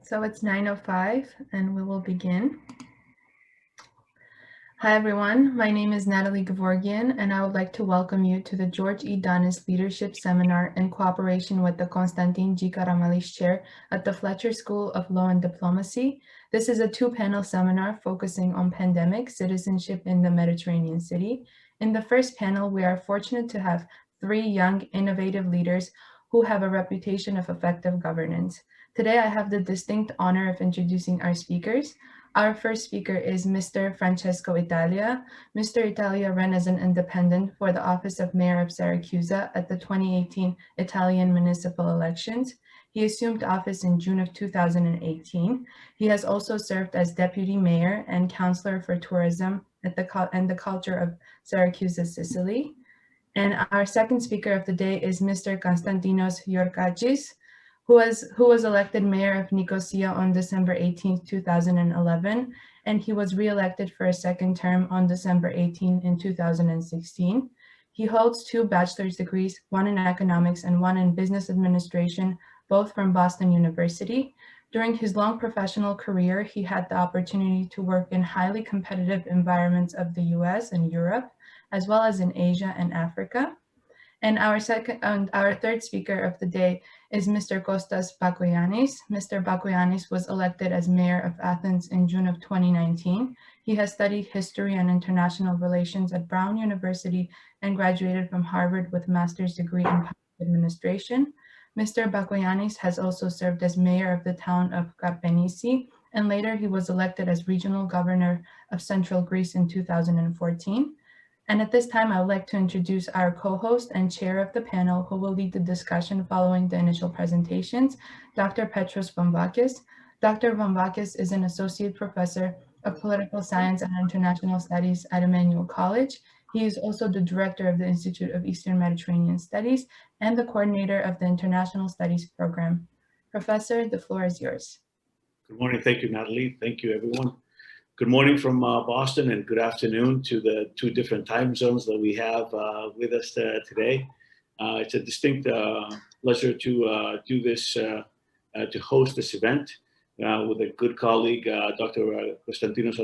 So it's 9:05 and we will begin. Hi everyone, my name is Natalie Gevorgian and I would like to welcome you to the George E. Danis Leadership Seminar in cooperation with the Constantin G. Karamalis Chair at the Fletcher School of Law and Diplomacy. This is a two-panel seminar focusing on pandemic citizenship in the Mediterranean city. In the first panel, we are fortunate to have three young, innovative leaders who have a reputation of effective governance. Today, I have the distinct honor of introducing our speakers. Our first speaker is Mr. Francesco Italia. Mr. Italia ran as an independent for the office of Mayor of Siracusa at the 2018 Italian municipal elections. He assumed office in June of 2018. He has also served as deputy mayor and councillor for tourism and the culture of Siracusa, Sicily. And our second speaker of the day is Mr. Constantinos Yiorkadjis, who was elected mayor of Nicosia on December 18, 2011, and he was re-elected for a second term on December 18 in 2016. He holds 2 bachelor's degrees, one in economics and one in business administration, both from Boston University. During his long professional career, he had the opportunity to work in highly competitive environments of the US and Europe, as well as in Asia and Africa. And our third speaker of the day is Mr. Kostas Bakoyannis. Mr. Bakoyannis was elected as mayor of Athens in June of 2019. He has studied history and international relations at Brown University and graduated from Harvard with a master's degree in public administration. Mr. Bakoyannis has also served as mayor of the town of Karpenisi, and later he was elected as regional governor of Central Greece in 2014. And at this time, I would like to introduce our co-host and chair of the panel who will lead the discussion following the initial presentations, Dr. Petros Vambakis. Dr. Vambakis is an associate professor of political science and international studies at Emmanuel College. He is also the director of the Institute of Eastern Mediterranean Studies and the coordinator of the International Studies program. Professor, the floor is yours. Good morning. Thank you, Natalie. Thank you, everyone. Good morning from Boston and good afternoon to the 2 different time zones that we have with us today. It's a distinct pleasure to do this, to host this event with a good colleague, Dr. Constantinos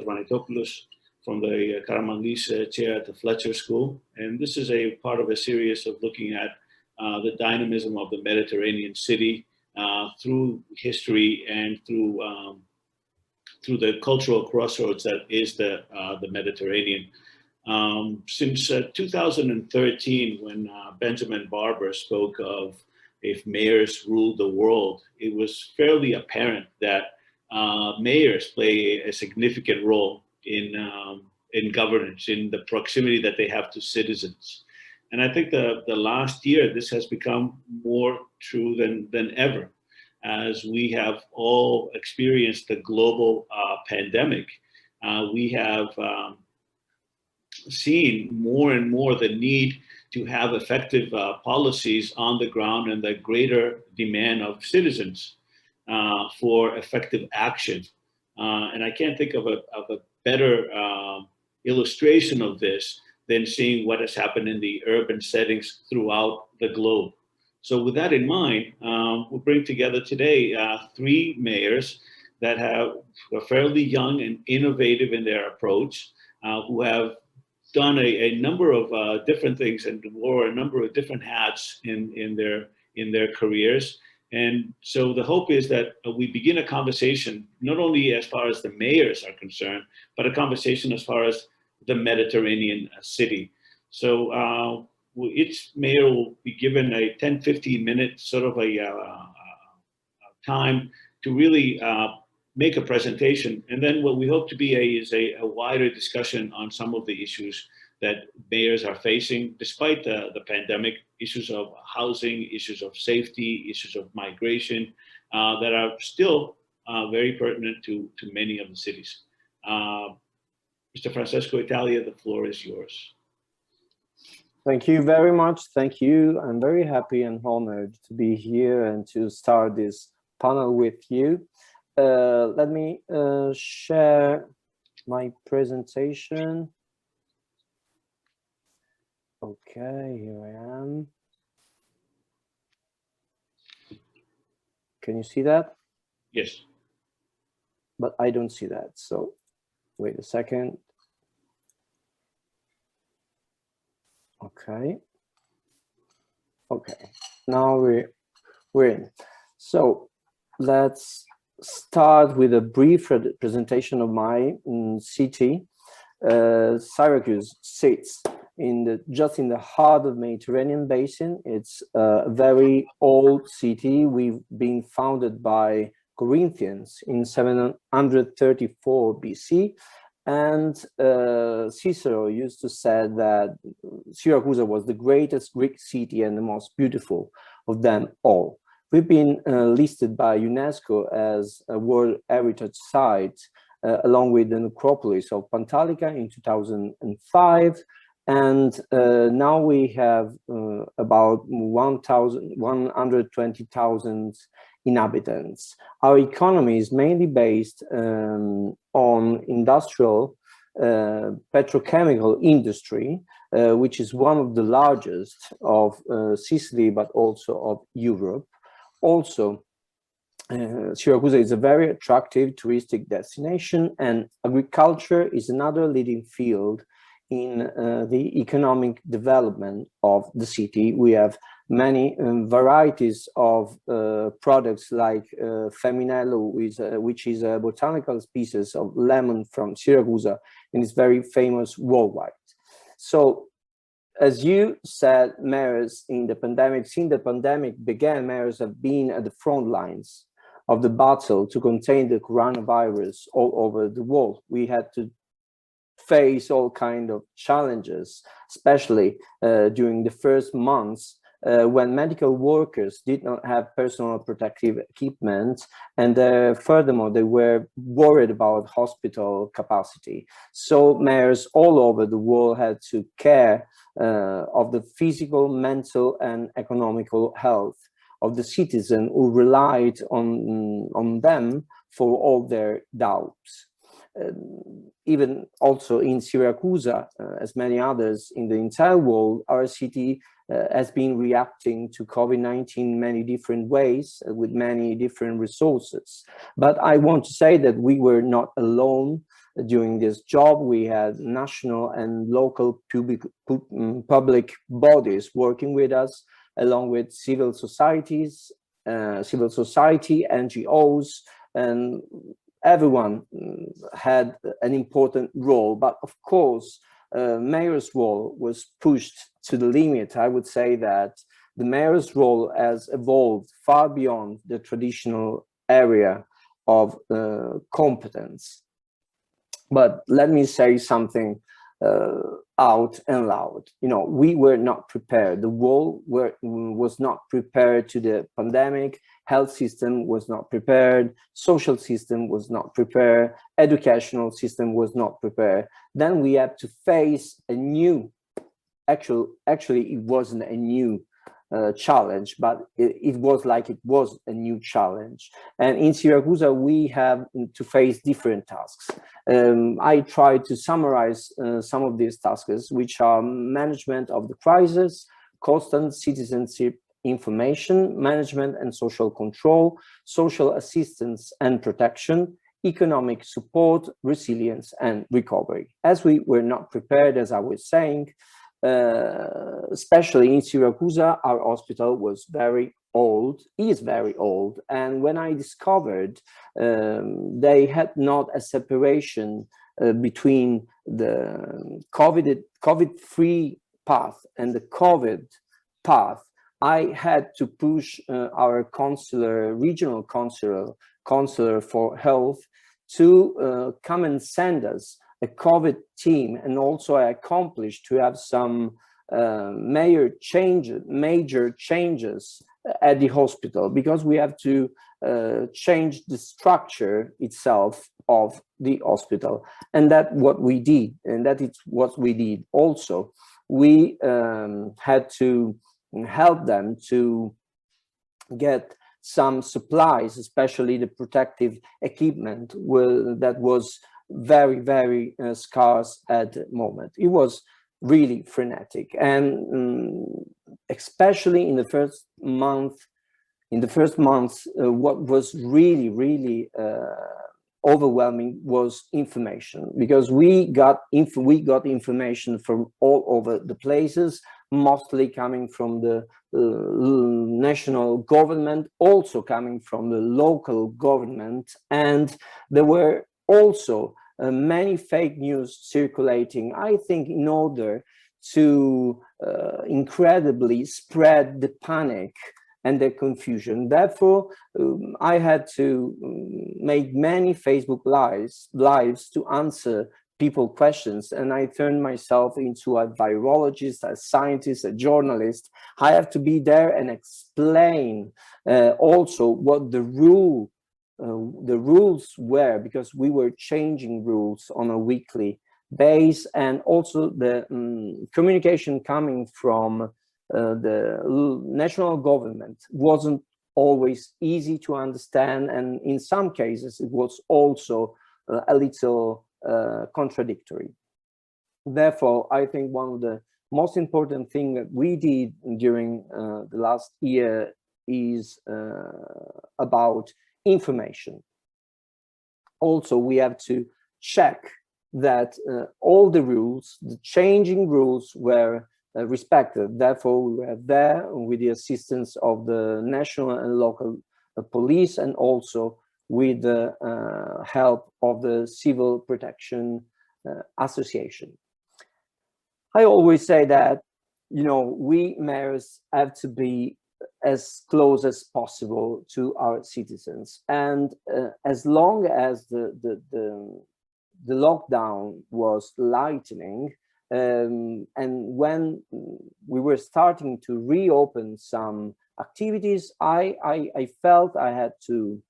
from the Karamalis chair at the Fletcher School. And this is a part of a series of looking at the dynamism of the Mediterranean city through history and through the cultural crossroads that is the Mediterranean. Since 2013, when Benjamin Barber spoke of if mayors ruled the world, it was fairly apparent that mayors play a significant role in governance, in the proximity that they have to citizens. And I think the last year, this has become more true than ever. As we have all experienced the global pandemic, we have seen more and more the need to have effective policies on the ground and the greater demand of citizens for effective action. And I can't think of a better illustration of this than seeing what has happened in the urban settings throughout the globe. So with that in mind, we'll bring together today 3 mayors that are fairly young and innovative in their approach, who have done a number of different things and wore a number of different hats in their careers. And so the hope is that we begin a conversation, not only as far as the mayors are concerned, but a conversation as far as the Mediterranean city. So each mayor will be given a 10-15 minute sort of a time to really make a presentation. And then what we hope to be is a wider discussion on some of the issues that mayors are facing, despite the pandemic, issues of housing, issues of safety, issues of migration, that are still very pertinent to many of the cities. Mr. Francesco Italia, the floor is yours. Thank you very much. Thank you. I'm very happy and honored to be here and to start this panel with you. Let me share my presentation. Okay, here I am. Can you see that? Yes. but I don't see that. So wait a second. Okay. Okay, now we're in. So let's start with a brief presentation of my city. Syracuse sits just in the heart of the Mediterranean basin. It's a very old city. We've been founded by Corinthians in 734 BC. And Cicero used to say that Siracusa was the greatest Greek city and the most beautiful of them all. We've been listed by UNESCO as a World Heritage Site, along with the necropolis of Pantalica in 2005. And now we have about 120,000 inhabitants. Our economy is mainly based on industrial petrochemical industry, which is one of the largest of Sicily, but also of Europe. Also, Siracusa is a very attractive touristic destination, and agriculture is another leading field in the economic development of the city. We have many varieties of products like Feminello, which is a botanical species of lemon from Siracusa, and is very famous worldwide. So, as you said, mayors in the pandemic, since the pandemic began, mayors have been at the front lines of the battle to contain the coronavirus all over the world. We had to face all kinds of challenges, especially during the first months when medical workers did not have personal protective equipment, and furthermore, they were worried about hospital capacity. So mayors all over the world had to care of the physical, mental, and economical health of the citizen who relied on them for all their doubts. Even also in Siracusa, as many others in the entire world, our city has been reacting to COVID-19 in many different ways with many different resources. But I want to say that we were not alone during this job. We had national and local public bodies working with us, along with civil society, NGOs, and everyone had an important role. But of course, mayor's role was pushed to the limit. I would say that the mayor's role has evolved far beyond the traditional area of competence. But let me say something out and loud. You know, we were not prepared. The world was not prepared to the pandemic. Health system was not prepared. Social system was not prepared. Educational system was not prepared. Then we had to face a new, actually it wasn't a new challenge, but it was like it was a new challenge. And in Siracusa, we have to face different tasks. I tried to summarize some of these tasks, which are management of the crisis, constant citizenship information, management and social control, social assistance and protection, economic support, resilience and recovery. As we were not prepared, as I was saying, especially in Siracusa, our hospital was very old, is very old. And when I discovered they had not a separation between the COVID-free path and the COVID path, I had to push our regional counselor for health to come and send us a COVID team, and also I accomplished to have some major changes at the hospital, because we have to change the structure itself of the hospital, and that's what we did. And that is what we did. Also, we had to help them to get some supplies, especially the protective equipment that was very, very scarce at the moment. It was really frenetic, and especially in the first months, what was really overwhelming was information, because we got information from all over the places, mostly coming from the national government, also coming from the local government, and there were also many fake news circulating, I think, in order to incredibly spread the panic and the confusion. Therefore, I had to make many Facebook lives to answer people questions, and I turned myself into a virologist, a scientist, a journalist. I have to be there and explain also what the rules were, because we were changing rules on a weekly base, and also the communication coming from the national government wasn't always easy to understand, and in some cases it was also a little contradictory. Therefore, I think one of the most important things that we did during the last year is about information. Also, we have to check that all the rules, the changing rules, were respected. Therefore, we were there with the assistance of the national and local police, and also with the help of the Civil Protection Association. I always say that, you know, we mayors have to be as close as possible to our citizens, and as long as the lockdown was lightening, and when we were starting to reopen some activities, I felt I had to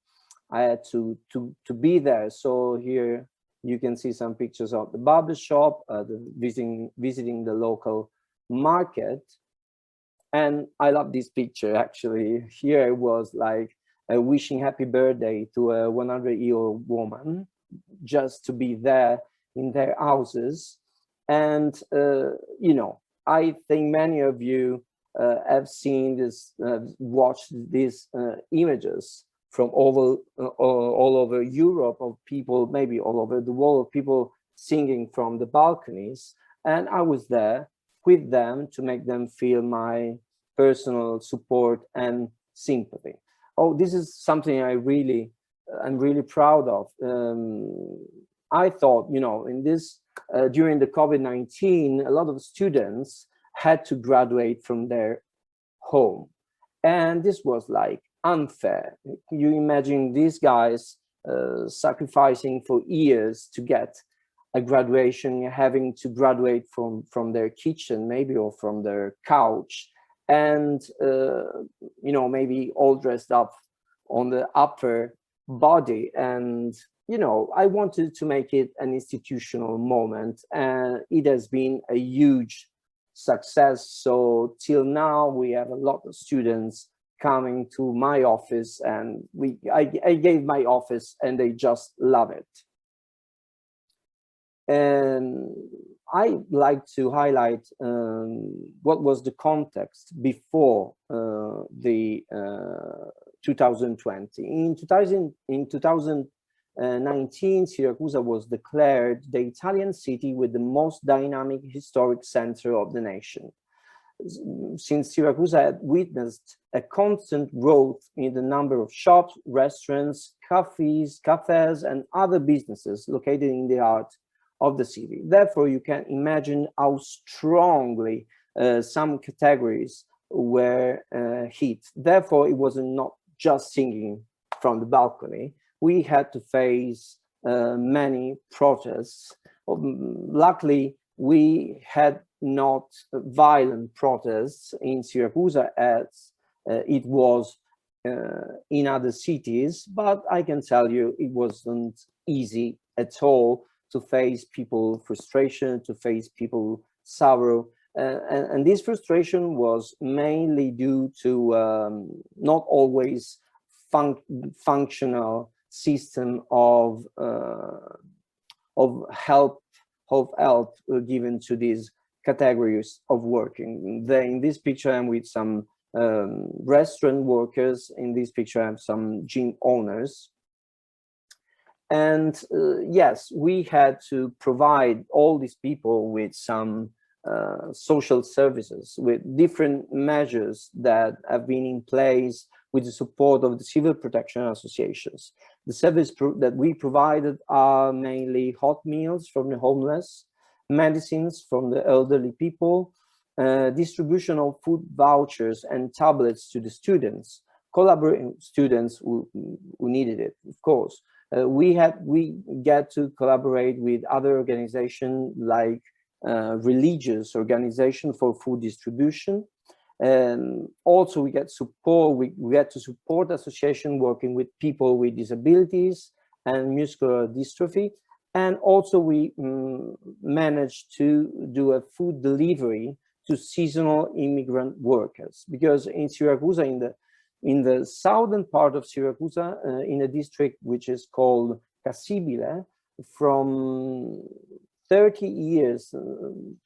be there. So here you can see some pictures of the barber shop, visiting the local market. And I love this picture, actually. Here it was like wishing happy birthday to a 100-year-old woman, just to be there in their houses. And, you know, I think many of you have seen this, watched these images from all over Europe, of people, maybe all over the world, of people singing from the balconies. And I was there with them to make them feel my personal support and sympathy. Oh, this is something I'm really proud of. I thought, you know, in this, during the COVID-19, a lot of students had to graduate from their home. And this was like unfair. You imagine these guys sacrificing for years to get a graduation, having to graduate from their kitchen, maybe, or from their couch, and you know, maybe all dressed up on the upper body. And you know, I wanted to make it an institutional moment, and it has been a huge success. So till now, we have a lot of students coming to my office, and I gave my office, and they just love it. And I like to highlight what was the context before the 2020. In 2019, Siracusa was declared the Italian city with the most dynamic historic center of the nation. Since Siracusa had witnessed a constant growth in the number of shops, restaurants, cafes, and other businesses located in the heart of the city. Therefore, you can imagine how strongly some categories were hit. Therefore, it was not just singing from the balcony. We had to face many protests. Luckily, we had not violent protests in Siracusa as it was in other cities, but I can tell you it wasn't easy at all to face people frustration, to face people sorrow. And this frustration was mainly due to not always functional system of help given to these categories of working. In this picture, I'm with some restaurant workers. In this picture, I have some gym owners. And yes, we had to provide all these people with some social services, with different measures that have been in place with the support of the civil protection associations. The service that we provided are mainly hot meals from the homeless, medicines from the elderly people, distribution of food vouchers and tablets to the students, collaborating students who needed it, of course. We get to collaborate with other organizations like religious organization for food distribution. And also we get support, we get to support association working with people with disabilities and muscular dystrophy. And also we managed to do a food delivery to seasonal immigrant workers, because in Siracusa, in the southern part of Siracusa, in a district which is called Cassibile, from 30 years,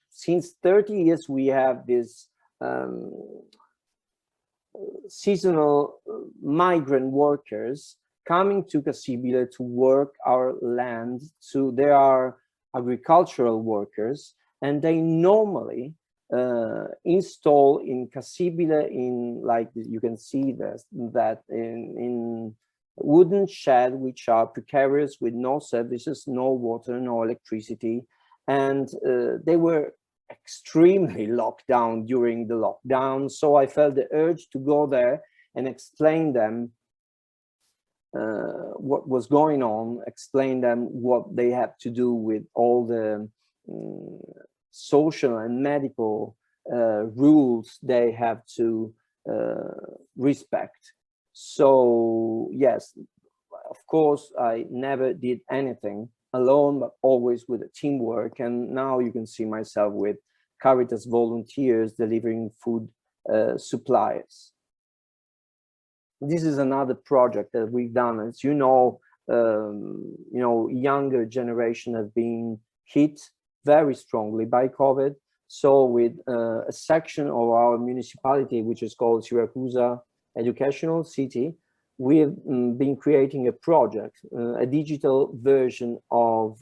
since 30 years, we have this seasonal migrant workers coming to Cassibile to work our land. So they are agricultural workers, and they normally install in Cassibile, in, like you can see that in wooden shed, which are precarious, with no services, no water, no electricity. And they were extremely locked down during the lockdown. So I felt the urge to go there and explain them what was going on, explain them what they had to do with all the social and medical rules they have to respect. So yes, of course, I never did anything alone, but always with a teamwork. And now you can see myself with Caritas volunteers delivering food supplies. This is another project that we've done. As you know, younger generation have been hit very strongly by COVID. So with a section of our municipality, which is called Siracusa Educational City, we have been creating a project, a digital version of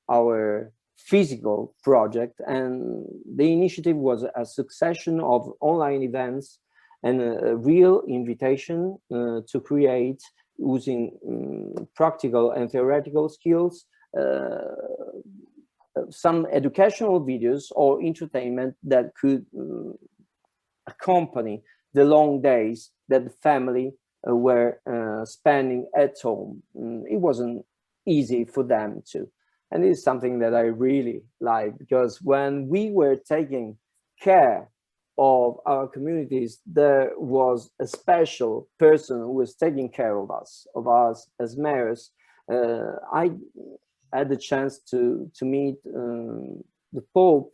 our physical project. And the initiative was a succession of online events and a real invitation to create, using practical and theoretical skills, some educational videos or entertainment that could accompany the long days that the family were spending at home. It wasn't easy for them to. And it's something that I really like, because when we were taking care of our communities, there was a special person who was taking care of us as mayors. I had the chance to meet the Pope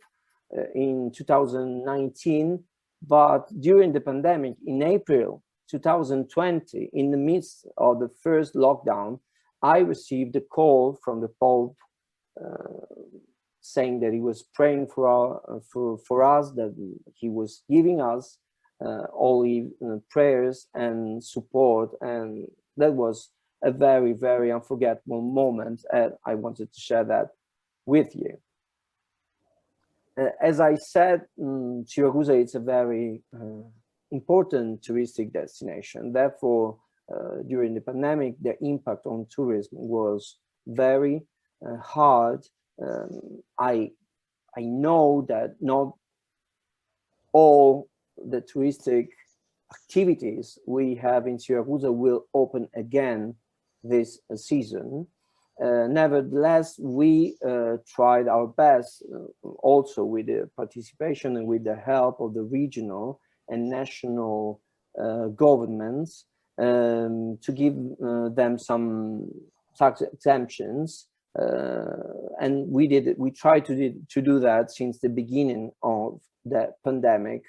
in 2019, but during the pandemic in April 2020, in the midst of the first lockdown, I received a call from the Pope saying that he was praying for us, that he was giving us all prayers and support. And that was a very, very unforgettable moment. And I wanted to share that with you. As I said, Siracusa is a very important touristic destination. Therefore, during the pandemic, the impact on tourism was very hard. I know that not all the touristic activities we have in Siracusa will open again this season. Nevertheless, we tried our best, also with the participation and with the help of the regional and national governments, to give them some tax exemptions. And we tried to do that since the beginning of the pandemic,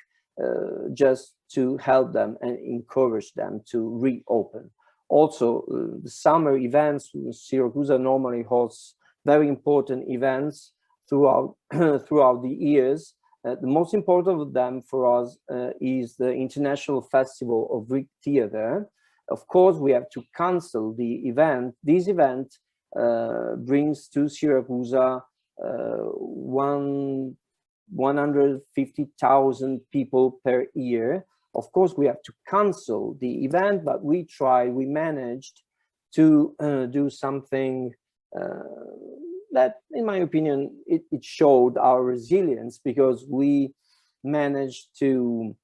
just to help them and encourage them to reopen. Also, the summer events, Siracusa normally hosts very important events throughout the years. The most important of them for us is the International Festival of Greek Theatre. Of course, we have to cancel the event. This event brings to Siracusa 150,000 people per year. Of course, we have to cancel the event, but we managed to do something that, in my opinion, it showed our resilience, because we managed to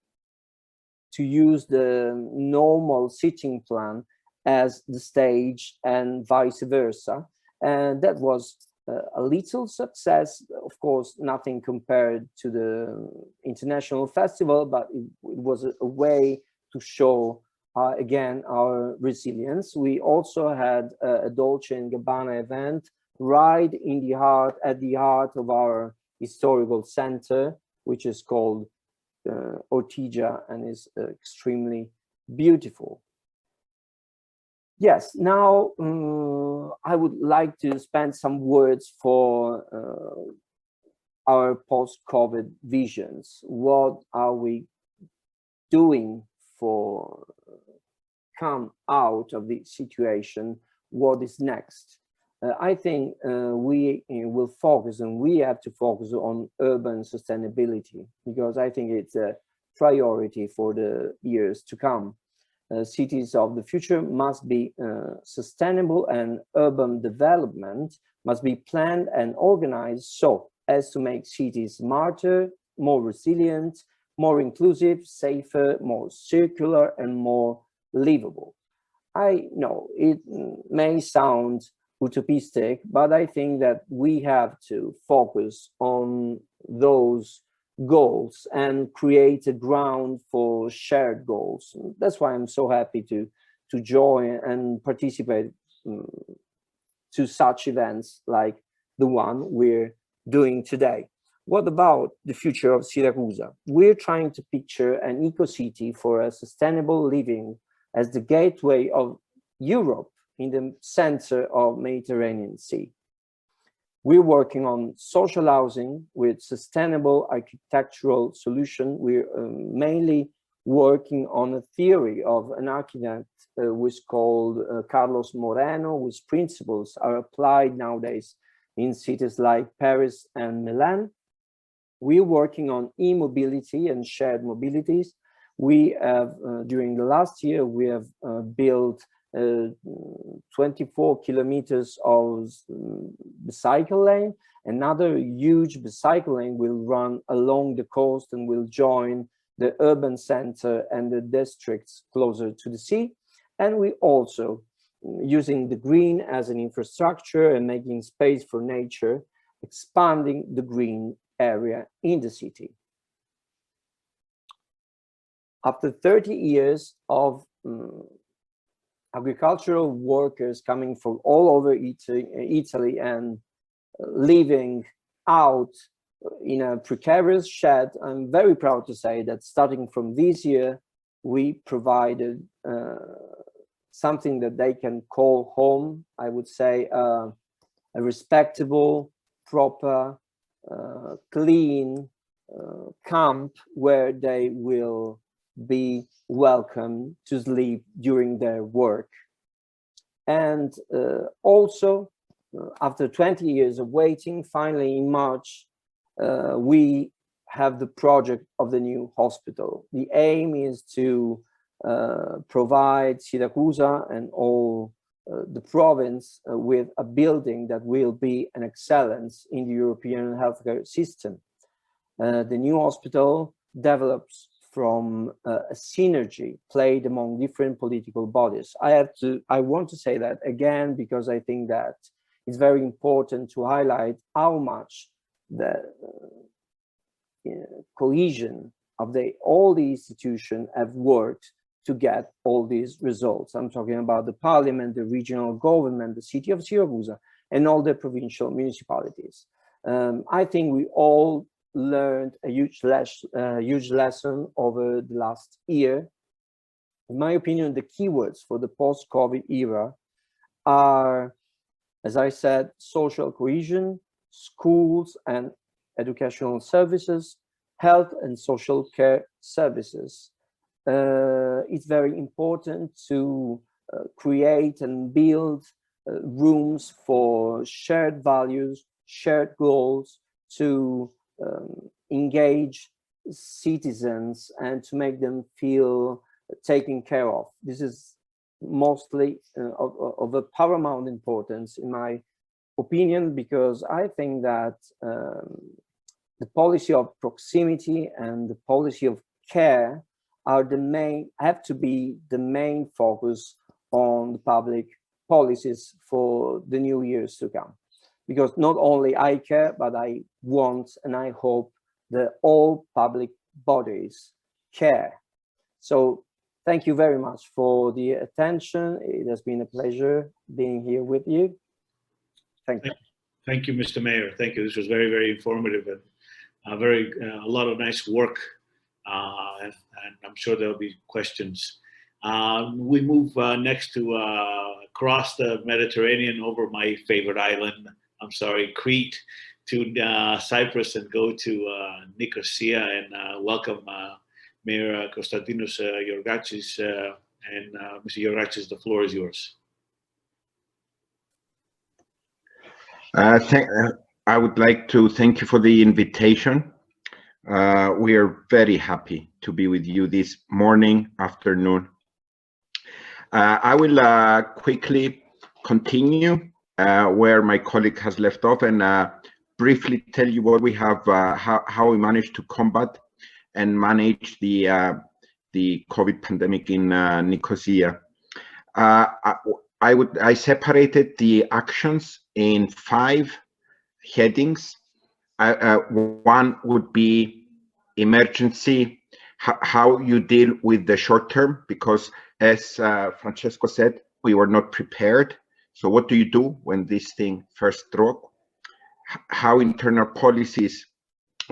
use the normal sitting plan as the stage and vice versa. And that was a little success, of course, nothing compared to the international festival, but it was a way to show again our resilience. We also had a Dolce & Gabbana event right in the heart, at the heart of our historical center, which is called Ortigia, and is extremely beautiful. Yes, now I would like to spend some words for our post-COVID visions. What are we doing for come out of the situation? What is next? I think we will focus, and we have to focus on urban sustainability, because I think it's a priority for the years to come. Cities of the future must be sustainable, and urban development must be planned and organized so as to make cities smarter, more resilient, more inclusive, safer, more circular, and more livable. I know it may sound utopistic, but I think that we have to focus on those goals and create a ground for shared goals. That's why I'm so happy to join and participate to such events like the one we're doing today. What about the future of Siracusa? We're trying to picture an eco-city for a sustainable living as the gateway of Europe in the center of Mediterranean Sea. We're working on social housing with sustainable architectural solution. We're mainly working on a theory of an architect who is called Carlos Moreno, whose principles are applied nowadays in cities like Paris and Milan. We're working on e-mobility and shared mobilities. We have, during the last year, we have built 24 kilometers of bicycle lane. Another huge bicycle lane will run along the coast and will join the urban center and the districts closer to the sea. And we also, using the green as an infrastructure and making space for nature, expanding the green area in the city. After 30 years of agricultural workers coming from all over Italy and living out in a precarious shed, I'm very proud to say that starting from this year, we provided something that they can call home. I would say a respectable, proper, clean camp where they will be welcome to sleep during their work. And also, after 20 years of waiting, finally in March, we have the project of the new hospital. The aim is to provide Siracusa and all the province with a building that will be an excellence in the European healthcare system. The new hospital develops from a synergy played among different political bodies. I want to say that again, because I think that it's very important to highlight how much the cohesion of all the institutions have worked to get all these results. I'm talking about the parliament, the regional government, the city of Siracusa, and all the provincial municipalities. I think we all learned a huge lesson over the last year. In my opinion, the keywords for the post-COVID era are, as I said, social cohesion, schools and educational services, health and social care services. It's very important to create and build rooms for shared values, shared goals, to engage citizens and to make them feel taken care of. This is mostly of a paramount importance in my opinion, because I think that the policy of proximity and the policy of care are have to be the main focus on the public policies for the new years to come. Because not only I care, but I want and I hope that all public bodies care. So thank you very much for the attention. It has been a pleasure being here with you. Thank you. Thank you, Mr. Mayor. Thank you. This was very, very informative and a lot of nice work. And I'm sure there'll be questions. We move next to across the Mediterranean over my favorite island, Crete, to Cyprus, and go to Nicosia and welcome Mayor Constantinos Yiorkadjis. And Mr. Yiorkadjis, the floor is yours. I would like to thank you for the invitation. We are very happy to be with you this morning, afternoon. I will quickly continue where my colleague has left off and briefly tell you what we have, how we managed to combat and manage the COVID pandemic in Nicosia. I separated the actions in 5 headings. One would be emergency, how you deal with the short term, because as Francesco said, we were not prepared. So what do you do when this thing first struck? How internal policies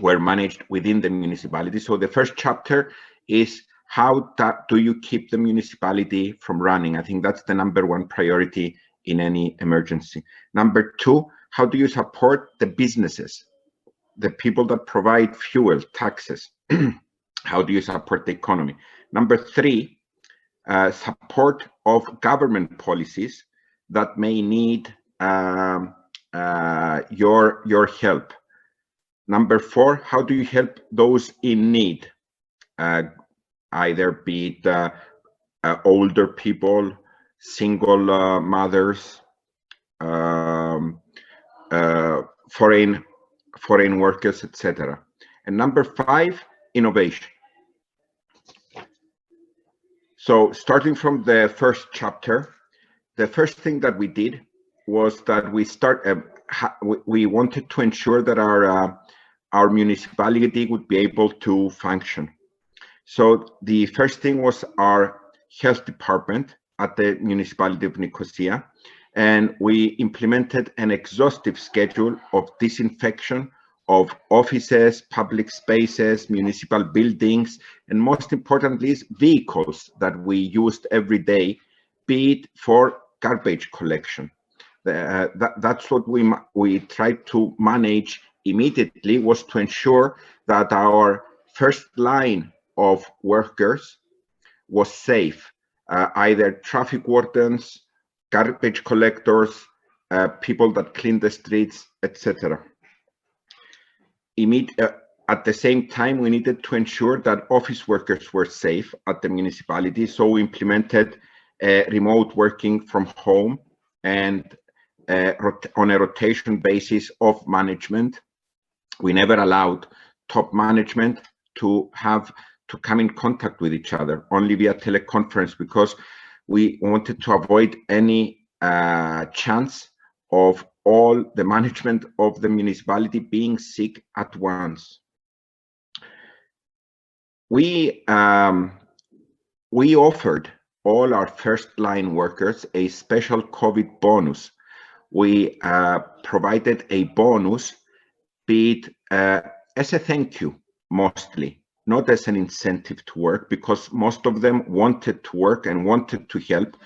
were managed within the municipality. So the first chapter is how do you keep the municipality from running? I think that's the #1 priority in any emergency. #2, how do you support the businesses, the people that provide fuel, taxes? How do you support the economy? #3, support of government policies that may need your help. #4, how do you help those in need? Either be it older people, single mothers, foreign workers, etc. And #5, innovation. So starting from the first chapter, the first thing that we did was that we wanted to ensure that our municipality would be able to function. So the first thing was our health department at the municipality of Nicosia, and we implemented an exhaustive schedule of disinfection of offices, public spaces, municipal buildings, and most importantly, vehicles that we used every day, be it for garbage collection. That's what we tried to manage immediately, was to ensure that our first line of workers was safe, either traffic wardens, garbage collectors, people that clean the streets, etc. At the same time, we needed to ensure that office workers were safe at the municipality, so we implemented remote working from home and on a rotation basis of management. We never allowed top management to come in contact with each other, only via teleconference, because we wanted to avoid any chance of all the management of the municipality being sick at once. We offered all our first line workers a special COVID bonus. We provided a bonus, be it as a thank you, mostly, not as an incentive to work, because most of them wanted to work and wanted to help.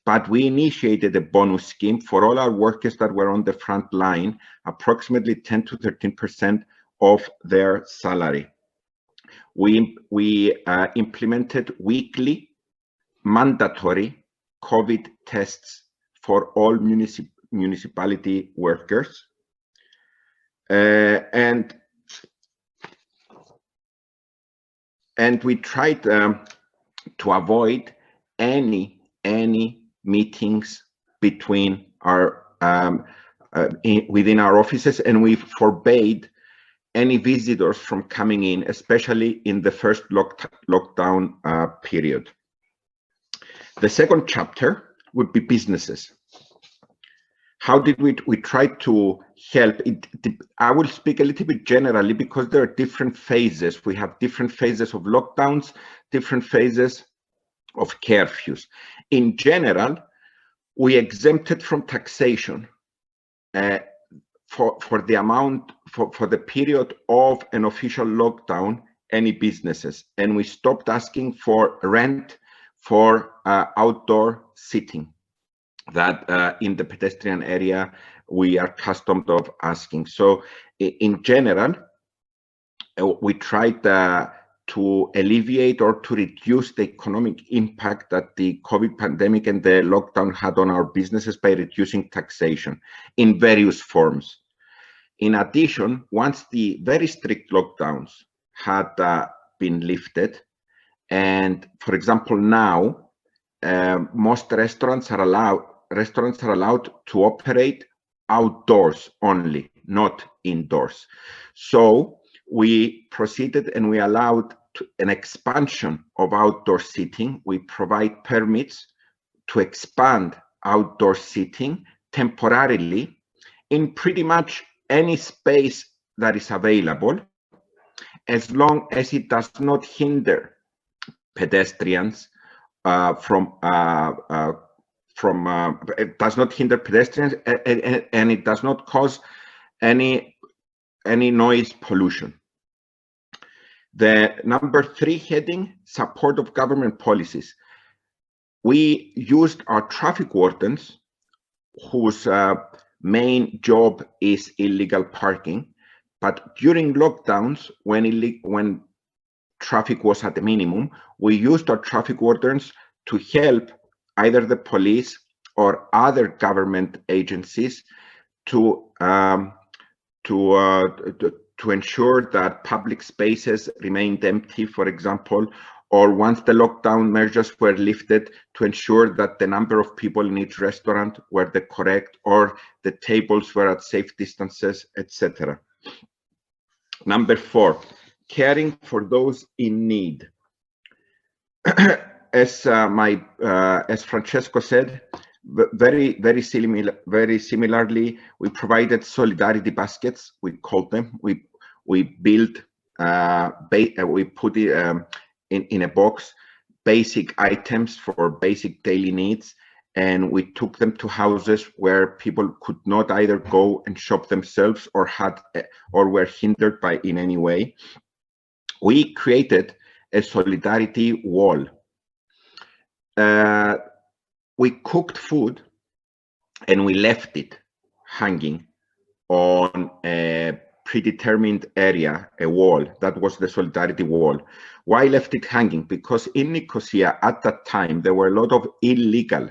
But we initiated a bonus scheme for all our workers that were on the front line, approximately 10 to 13% of their salary. We implemented weekly mandatory COVID tests for all municipality workers. And we tried to avoid any meetings between our within our offices, and we forbade any visitors from coming in, especially in the first lockdown period. The second chapter would be businesses. How did we try to help? I will speak a little bit generally because there are different phases. We have different phases of lockdowns, different phases of curfews. In general, we exempted from taxation for the amount for the period of an official lockdown any businesses, and we stopped asking for rent for outdoor seating that in the pedestrian area we are accustomed of asking. So in general, we tried to alleviate or to reduce the economic impact that the COVID pandemic and the lockdown had on our businesses by reducing taxation in various forms. In addition, once the very strict lockdowns had been lifted, and for example now, most restaurants are allowed to operate outdoors only, not indoors. So we proceeded and we allowed an expansion of outdoor seating. We provide permits to expand outdoor seating temporarily in pretty much any space that is available, as long as it does not hinder pedestrians it does not hinder pedestrians and it does not cause any noise pollution. The number 3 heading, support of government policies. We used our traffic wardens, whose main job is illegal parking, but during lockdowns, when traffic was at the minimum, we used our traffic wardens to help either the police or other government agencies to ensure that public spaces remained empty, for example, or once the lockdown measures were lifted, to ensure that the number of people in each restaurant were the correct, or the tables were at safe distances, etc. Number 4, caring for those in need. As Francesco said, very similarly, we provided solidarity baskets. We called them. We built, we put it in a box, basic items for basic daily needs, and we took them to houses where people could not either go and shop themselves or were hindered by in any way. We created a solidarity wall. We cooked food and we left it hanging on a predetermined area, a wall. That was the solidarity wall. Why left it hanging? Because in Nicosia at that time, there were a lot of illegal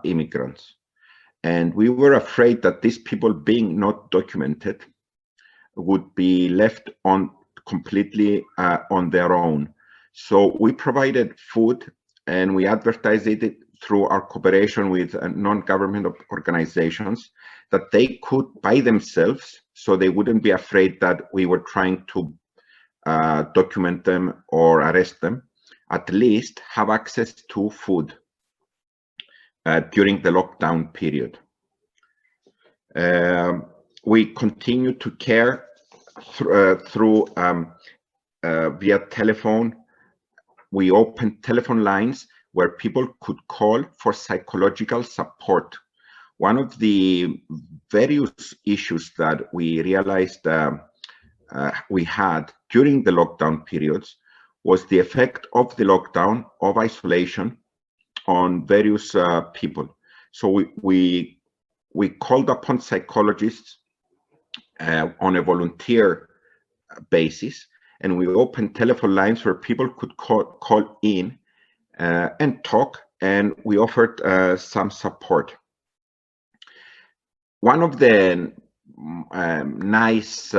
immigrants. And we were afraid that these people, being not documented, would be left completely on their own. So we provided food and we advertised it through our cooperation with non-government organizations, that they could by themselves, so they wouldn't be afraid that we were trying to document them or arrest them, at least have access to food during the lockdown period. We continue to care through via telephone. We opened telephone lines where people could call for psychological support. One of the various issues that we realized we had during the lockdown periods was the effect of the lockdown, of isolation, on various people. So we called upon psychologists on a volunteer basis, and we opened telephone lines where people could call in and talk and we offered some support. One of the nice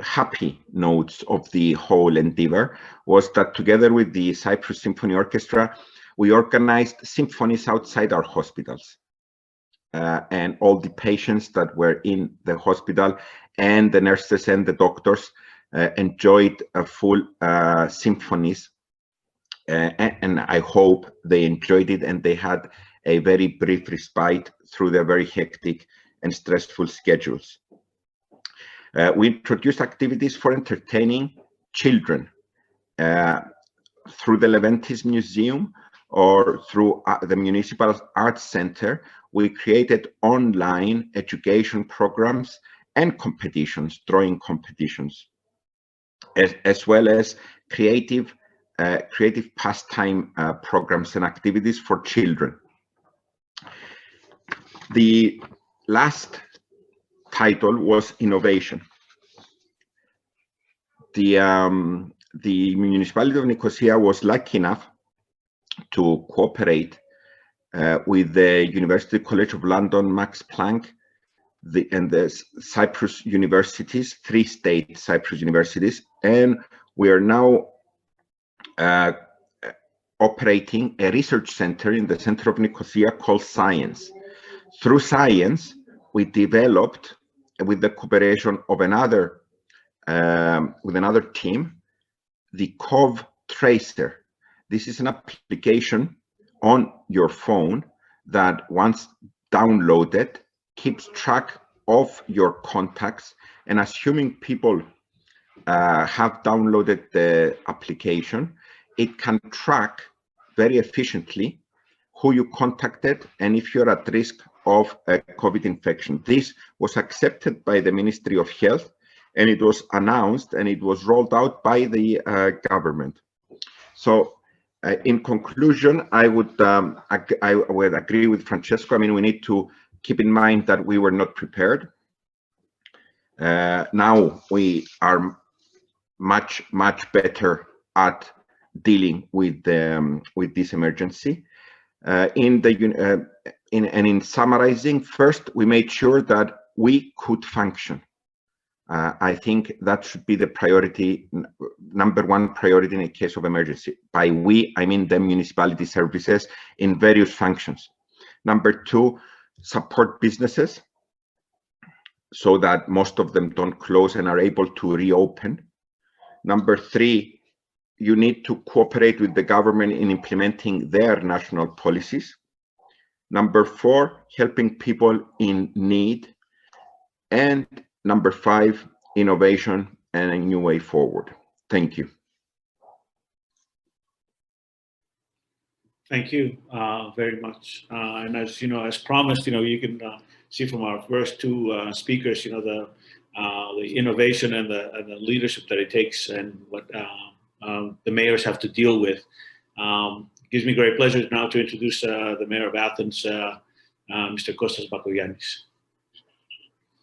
happy notes of the whole endeavor was that together with the Cyprus Symphony Orchestra, we organized symphonies outside our hospitals. And all the patients that were in the hospital and the nurses and the doctors enjoyed a full symphonies. And I hope they enjoyed it and they had a very brief respite through their very hectic and stressful schedules. We introduced activities for entertaining children through the Leventis Museum or through the Municipal Arts Center. We created online education programs and competitions, drawing competitions, as well as creative pastime programs and activities for children. The last title was innovation. The municipality of Nicosia was lucky enough to cooperate with the University College of London, Max Planck, and the Cyprus universities, 3 state Cyprus universities, and we are now operating a research center in the center of Nicosia called Science. Through Science, we developed, with the cooperation of another team, the Cov Tracer. This is an application on your phone that, once downloaded, keeps track of your contacts, and assuming people have downloaded the application, it can track very efficiently who you contacted and if you're at risk of a COVID infection. This was accepted by the Ministry of Health, and it was announced and it was rolled out by the government. So in conclusion, I would agree with Francesco. I mean, we need to keep in mind that we were not prepared. Now we are much better at dealing with this emergency. In summarizing, first, we made sure that we could function. I think that should be the priority, #1 priority in a case of emergency. By we, I mean the municipality services in various functions. #2, support businesses so that most of them don't close and are able to reopen. #3, you need to cooperate with the government in implementing their national policies. #4, helping people in need. And #5, innovation and a new way forward. Thank you. Thank you very much. And as you know, as promised, you can see from our first 2 speakers, the innovation and the leadership that it takes and what the mayors have to deal with. Gives me great pleasure now to introduce the mayor of Athens, Mr. Kostas Bakoyannis.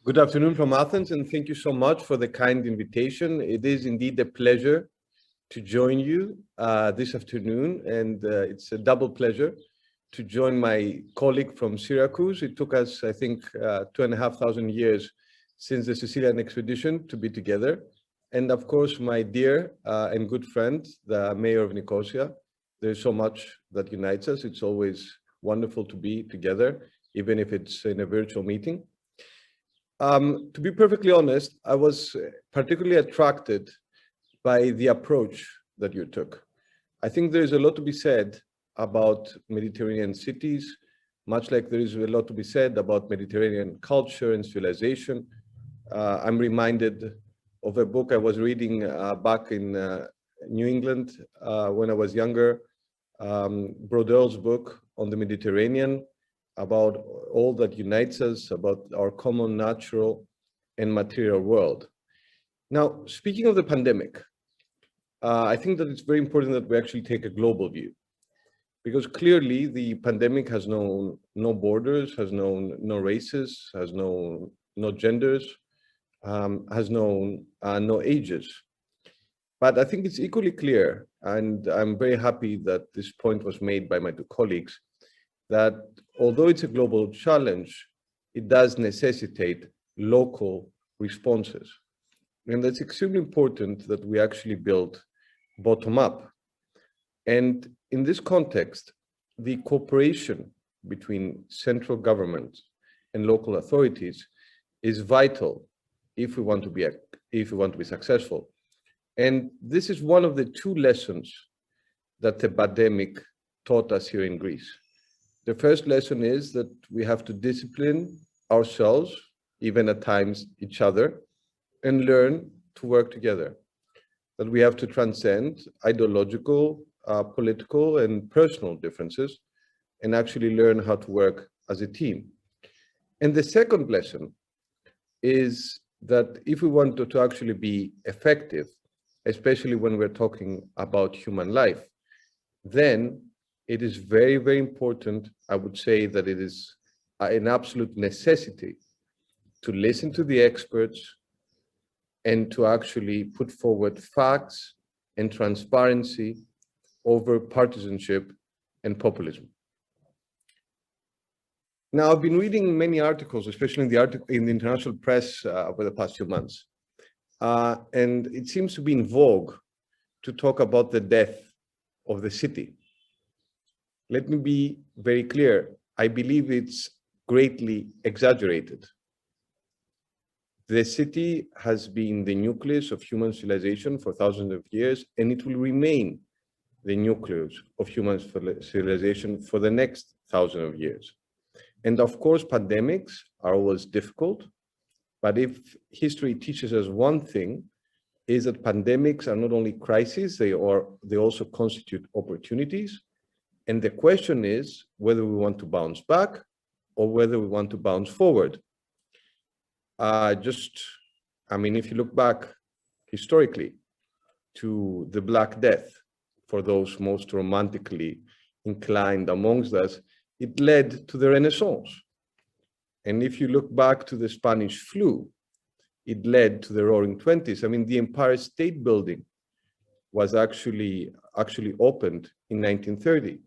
Good afternoon from Athens, and thank you so much for the kind invitation. It is indeed a pleasure to join you this afternoon, and it's a double pleasure to join my colleague from Siracusa. It took us, I think, 2,500 years since the Sicilian expedition to be together. And of course, my dear and good friend, the mayor of Nicosia. There's so much that unites us. It's always wonderful to be together, even if it's in a virtual meeting. To be perfectly honest, I was particularly attracted by the approach that you took. I think there is a lot to be said about Mediterranean cities, much like there is a lot to be said about Mediterranean culture and civilization. I'm reminded of a book I was reading back in New England when I was younger, Brodel's book on the Mediterranean, about all that unites us, about our common natural and material world. Now, speaking of the pandemic, I think that it's very important that we actually take a global view, because clearly the pandemic has known no borders, has known no races, has known no genders, has known no ages. But I think it's equally clear and I'm very happy that this point was made by my two colleagues, that although it's a global challenge, it does necessitate local responses. And that's extremely important that we actually build bottom up. And in this context, the cooperation between central government and local authorities is vital if we want to be successful. And this is one of the two lessons that the pandemic taught us here in Greece. The first lesson is that we have to discipline ourselves, even at times each other, and learn to work together. That we have to transcend ideological, political, and personal differences, and actually learn how to work as a team. And the second lesson is that if we want to actually be effective, especially when we're talking about human life, then it is very, very important, I would say that it is an absolute necessity to listen to the experts and to actually put forward facts and transparency over partisanship and populism. Now, I've been reading many articles, especially in the international press over the past few months, and it seems to be in vogue to talk about the death of the city. Let me be very clear. I believe it's greatly exaggerated. The city has been the nucleus of human civilization for thousands of years, and it will remain the nucleus of human civilization for the next thousand of years. And of course, pandemics are always difficult, but if history teaches us one thing, is that pandemics are not only crises, they also constitute opportunities. And the question is whether we want to bounce back or whether we want to bounce forward. If you look back historically to the Black Death, for those most romantically inclined amongst us, it led to the Renaissance. And if you look back to the Spanish flu, it led to the Roaring Twenties. The Empire State Building was actually opened in 1930.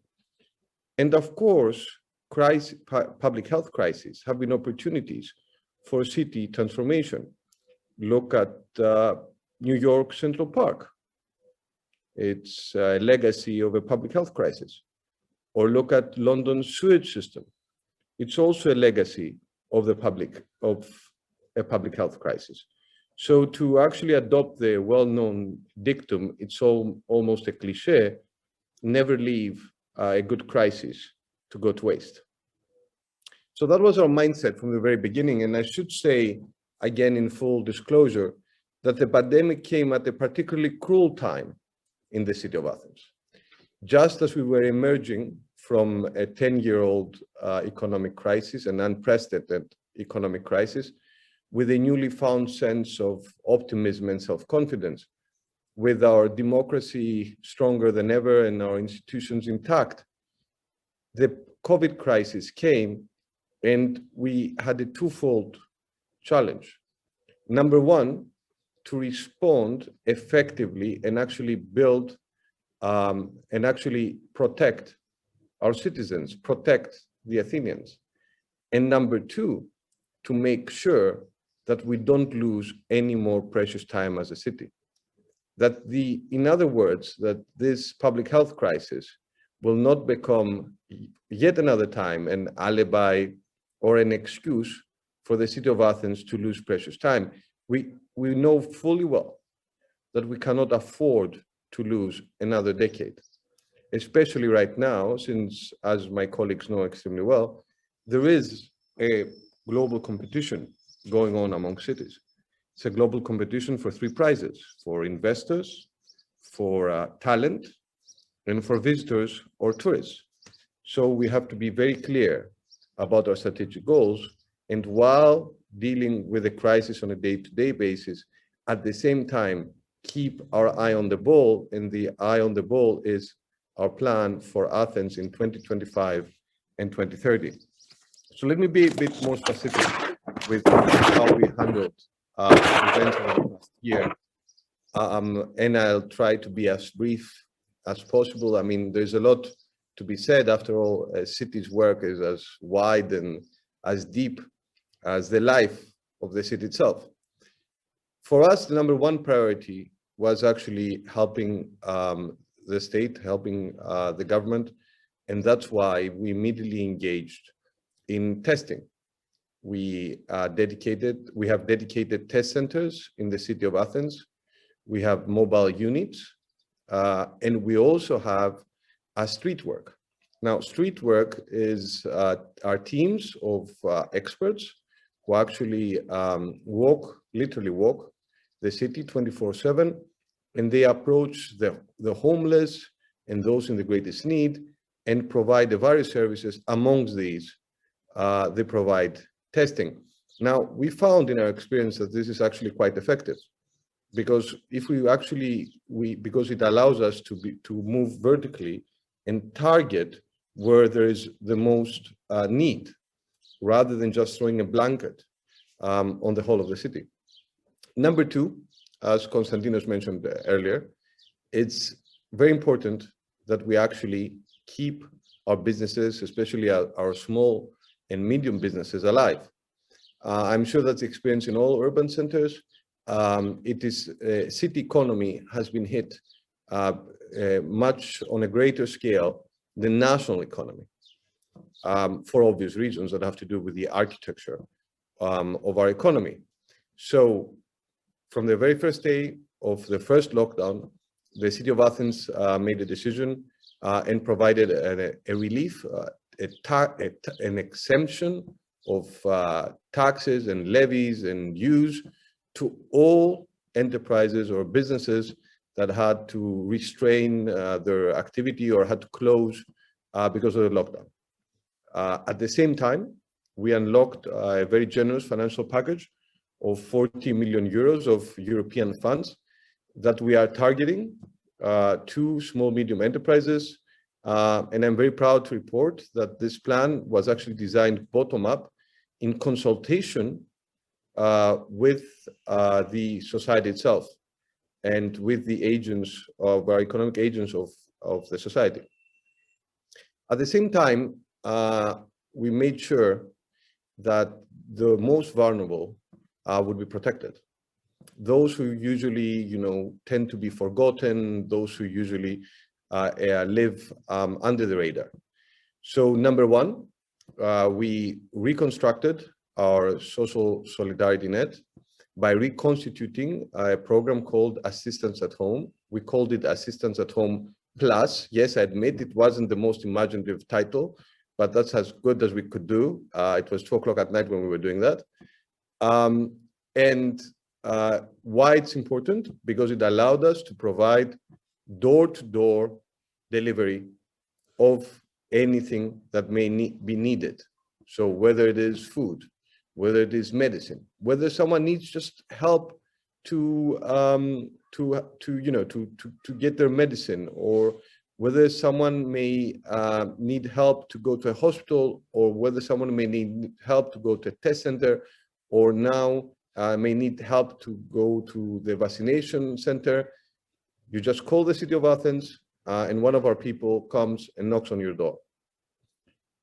And of course, public health crises have been opportunities for city transformation. Look at New York Central Park. It's a legacy of a public health crisis. Or look at London's sewage system. It's also a legacy of a public health crisis. So to actually adopt the well-known dictum, it's almost a cliche, never leave a good crisis to go to waste. So that was our mindset from the very beginning. And I should say, again, in full disclosure, that the pandemic came at a particularly cruel time in the city of Athens. Just as we were emerging from a 10-year-old economic crisis, an unprecedented economic crisis, with a newly found sense of optimism and self-confidence, with our democracy stronger than ever and our institutions intact, the COVID crisis came and we had a twofold challenge. Number one, to respond effectively and actually build and actually protect our citizens, protect the Athenians. And number two, to make sure that we don't lose any more precious time as a city. In other words, that this public health crisis will not become yet another time an alibi or an excuse for the city of Athens to lose precious time. We know fully well that we cannot afford to lose another decade, especially right now, since, as my colleagues know extremely well, there is a global competition going on among cities. It's a global competition for three prizes: for investors, for talent, and for visitors or tourists. So we have to be very clear about our strategic goals, and while dealing with the crisis on a day-to-day basis, at the same time, keep our eye on the ball, and the eye on the ball is our plan for Athens in 2025 and 2030. So let me be a bit more specific with how we handled events over the past year, and I'll try to be as brief as possible. I mean, there's a lot to be said. After all, a city's work is as wide and as deep as the life of the city itself. For us, the number one priority was actually helping the state, helping the government, and that's why we immediately engaged in testing. We have dedicated test centers in the city of Athens. We have mobile units, and we also have a street work. Now, street work is our teams of experts who actually literally walk the city 24/7, and they approach the homeless and those in the greatest need and provide the various services. Amongst these, they provide testing. Now, we found in our experience that this is actually quite effective, because because it allows us to move vertically and target where there is the most need, rather than just throwing a blanket on the whole of the city. Number two, as Constantinos mentioned earlier, it's very important that we actually keep our businesses, especially our small and medium businesses, alive. I'm sure that's the experience in all urban centers. City economy has been hit much on a greater scale than national economy, for obvious reasons that have to do with the architecture of our economy. So from the very first day of the first lockdown, the city of Athens made a decision and provided a relief, an exemption of taxes and levies and dues to all enterprises or businesses that had to restrain their activity or had to close because of the lockdown. At the same time, we unlocked a very generous financial package of 40 million euros of European funds that we are targeting to small, medium enterprises. And I'm very proud to report that this plan was actually designed bottom-up in consultation with the society itself and with the agents of our economic agents of the society. At the same time, we made sure that the most vulnerable would be protected. Those who usually, tend to be forgotten, those who usually live under the radar. So number one, we reconstructed our social solidarity net by reconstituting a program called Assistance at Home. We called it Assistance at Home Plus. Yes, I admit it wasn't the most imaginative title, but that's as good as we could do. It was 2 o'clock at night when we were doing that. Why it's important? Because it allowed us to provide door-to-door delivery of anything that may be needed. So whether it is food, whether it is medicine, whether someone needs just help to get their medicine, or whether someone may need help to go to a hospital, or whether someone may need help to go to a test center, or now may need help to go to the vaccination center. You just call the city of Athens and one of our people comes and knocks on your door.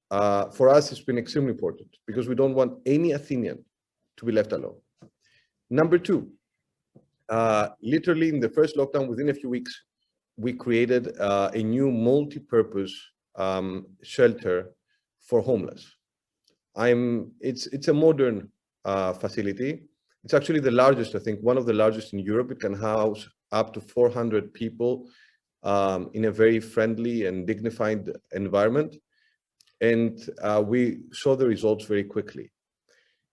For us, it's been extremely important because we don't want any Athenian to be left alone. Number two, literally in the first lockdown, within a few weeks, we created a new multi-purpose shelter for homeless. It's a modern facility. It's actually the largest, I think, one of the largest in Europe. It can house up to 400 people in a very friendly and dignified environment. And we saw the results very quickly.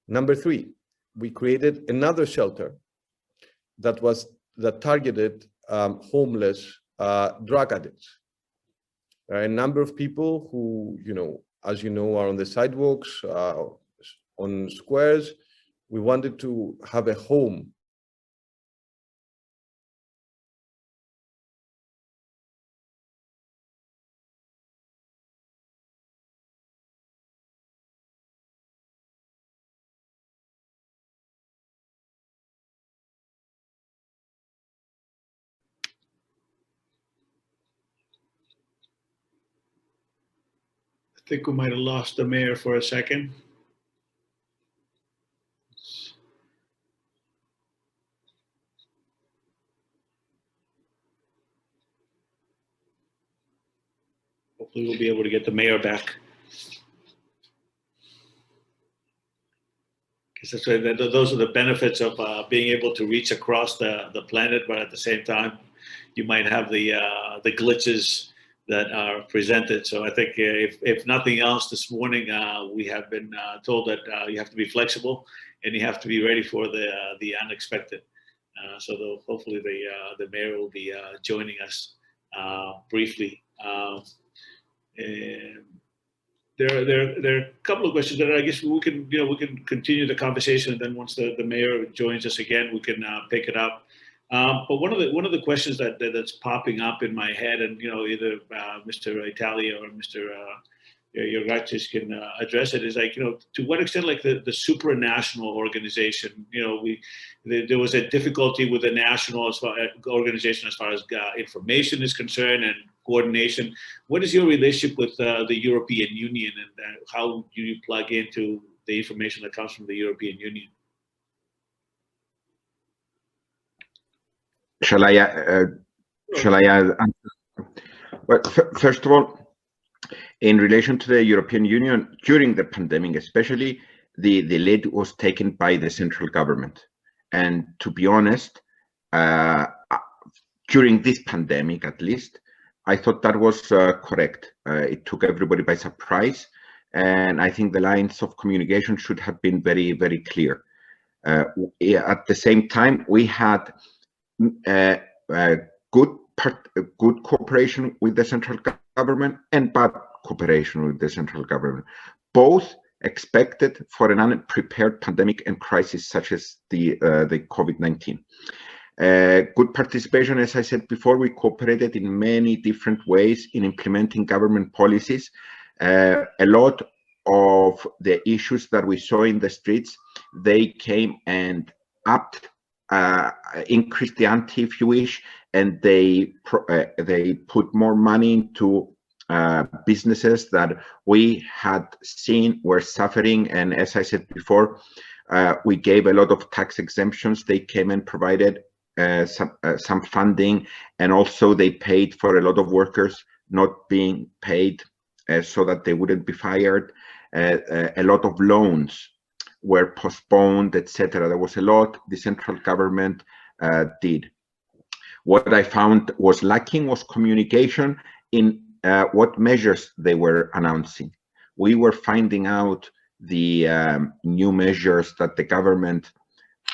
Number three, we created another shelter that targeted homeless drug addicts. A number of people who, as you know, are on the sidewalks, on squares. We wanted to have a home. think we might have lost the mayor for a second. Hopefully we'll be able to get the mayor back. Because those are the benefits of being able to reach across the planet, but at the same time, you might have the glitches that are presented. So I think if nothing else, this morning we have been told that you have to be flexible and you have to be ready for the unexpected. So hopefully the mayor will be joining us briefly. And there are a couple of questions that I guess we can continue the conversation, and then once the mayor joins us again, we can pick it up. But one of the questions that's popping up in my head, and either Mr. Italia or Mr. Yiorkadjis can address it, is like, to what extent, like the supranational organization, there was a difficulty with the national organization as far as information is concerned and coordination. What is your relationship with the European Union, and how do you plug into the information that comes from the European Union? Shall I answer? Well, first of all, in relation to the European Union, during the pandemic especially, the lead was taken by the central government. And to be honest, during this pandemic at least, I thought that was correct. It took everybody by surprise. And I think the lines of communication should have been very, very clear. At the same time, we had good cooperation with the central government and bad cooperation with the central government, both expected for an unprepared pandemic and crisis such as the COVID-19. Good participation, as I said before, we cooperated in many different ways in implementing government policies. A lot of the issues that we saw in the streets, they came and increased the ante, if you wish, and they put more money into businesses that we had seen were suffering. And as I said before, we gave a lot of tax exemptions. They came and provided some funding, and also they paid for a lot of workers not being paid so that they wouldn't be fired. A lot of loans were postponed, etc. There was a lot the central government did. What I found was lacking was communication in what measures they were announcing. We were finding out the new measures that the government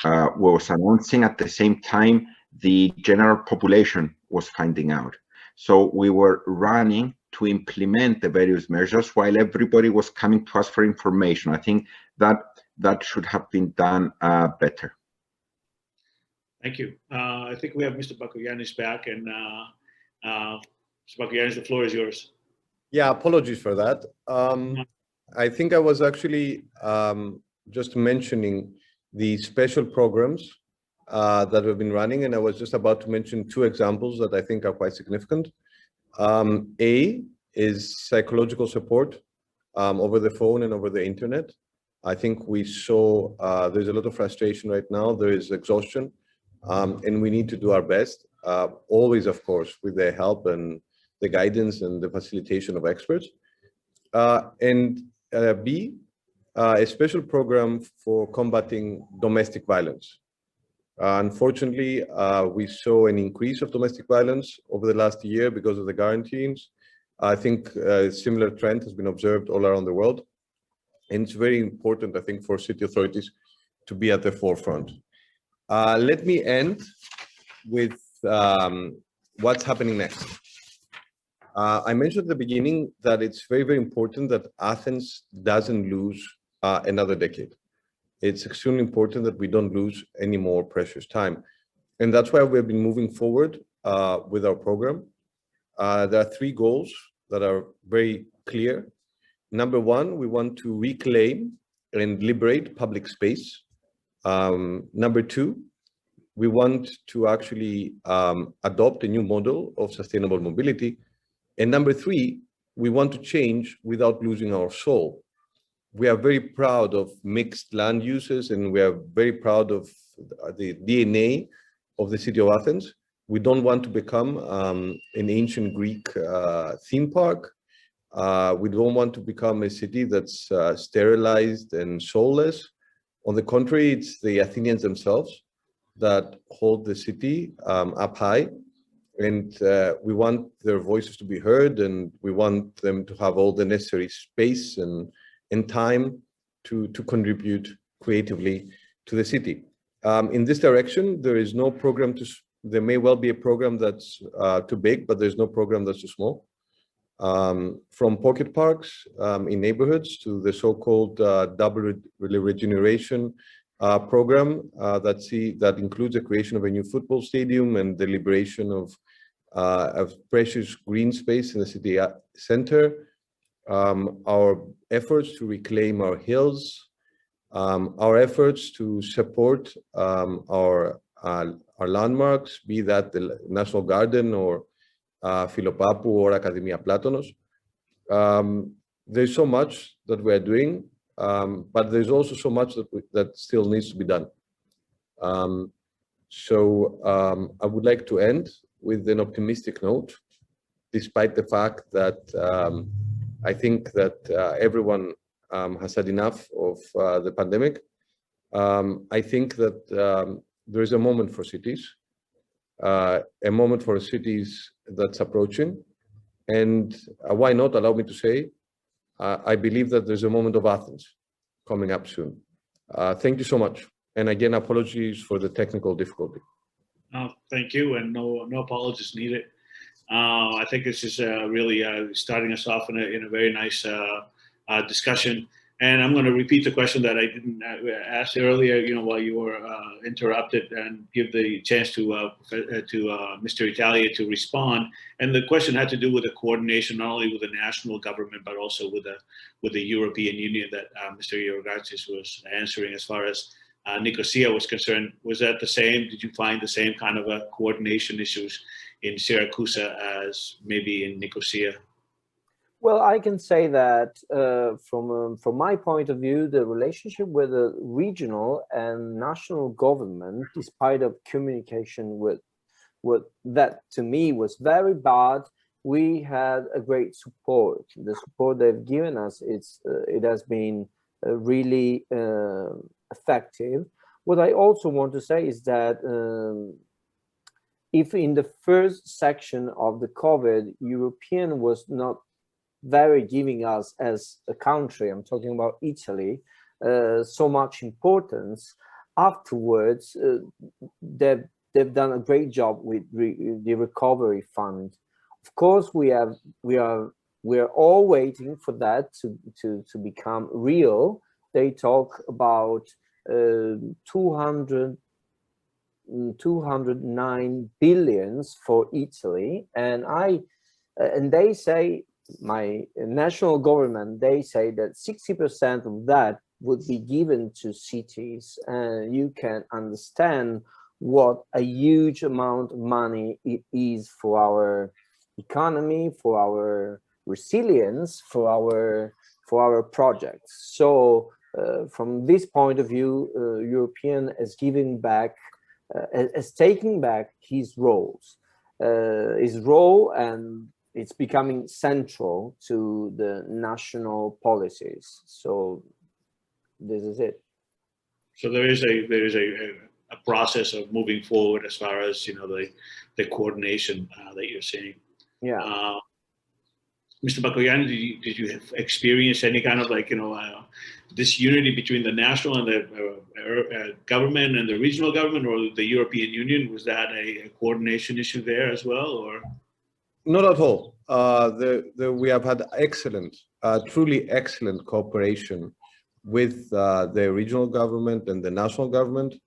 was announcing. At the same time, the general population was finding out. So we were running to implement the various measures while everybody was coming to us for information. I think that should have been done better. Thank you. I think we have Mr. Bakoyannis back, and Mr. Bakoyannis, the floor is yours. Yeah, apologies for that. I think I was actually just mentioning the special programs that we've been running, and I was just about to mention two examples that I think are quite significant. A is psychological support over the phone and over the internet. I think we saw there's a lot of frustration right now. There is exhaustion, and we need to do our best, always, of course, with the help and the guidance and the facilitation of experts. And B, a special program for combating domestic violence. Unfortunately, we saw an increase of domestic violence over the last year because of the quarantines. I think a similar trend has been observed all around the world. And it's very important, I think, for city authorities to be at the forefront. Let me end with what's happening next. I mentioned at the beginning that it's very, very important that Athens doesn't lose another decade. It's extremely important that we don't lose any more precious time. And that's why we've been moving forward with our program. There are three goals that are very clear. Number one, we want to reclaim and liberate public space. Number two, we want to actually adopt a new model of sustainable mobility. And number three, we want to change without losing our soul. We are very proud of mixed land uses, and we are very proud of the DNA of the city of Athens. We don't want to become an ancient Greek theme park. We don't want to become a city that's sterilized and soulless. On the contrary, it's the Athenians themselves that hold the city up high. And we want their voices to be heard, and we want them to have all the necessary space and time to contribute creatively to the city. In this direction, there is no program there may well be a program that's too big, but there's no program that's too small. From pocket parks in neighborhoods to the so-called double regeneration program that includes the creation of a new football stadium and the liberation of precious green space in the city center. Our efforts to reclaim our hills, our efforts to support our landmarks, be that the National Garden or Philopappou or Academia Platonos. There's so much that we're doing, but there's also so much that still needs to be done. So I would like to end with an optimistic note, despite the fact that I think that everyone has had enough of the pandemic. I think that there is a moment for cities, a moment for cities that's approaching. And why not, allow me to say, I believe that there's a moment of Athens coming up soon. Thank you so much. And again, apologies for the technical difficulty. Thank you, and no apologies needed. I think this is really starting us off in a very nice discussion. And I'm going to repeat the question that I didn't ask earlier, while you were interrupted, and give the chance to Mr. Italia to respond. And the question had to do with the coordination, not only with the national government, but also with the European Union that Mr. Yiorkadjis was answering as far as Nicosia was concerned. Was that the same? Did you find the same kind of coordination issues in Siracusa as maybe in Nicosia? Well, I can say that from my point of view, the relationship with the regional and national government, despite of communication with that to me was very bad, we had a great support. The support they've given us, it has been really effective. What I also want to say is that if in the first section of the COVID, European was not very giving us as a country, I'm talking about Italy, so much importance, afterwards they've done a great job with the recovery fund. Of course, we are all waiting for that to become real. They talk about 209 billions for Italy, and they say, my national government, they say that 60% of that would be given to cities, and you can understand what a huge amount of money it is for our economy, for our resilience, for our projects. So from this point of view, European is giving back, is taking back his role, and it's becoming central to the national policies. So this is it. So there is a process of moving forward as far as the coordination that you're saying. Yeah. Mr. Bakoyannis, did you experience any kind of this unity between the national and the government and the regional government, or the European Union? Was that a coordination issue there as well, or? Not at all. We have had excellent, truly excellent cooperation with the regional government and the national government.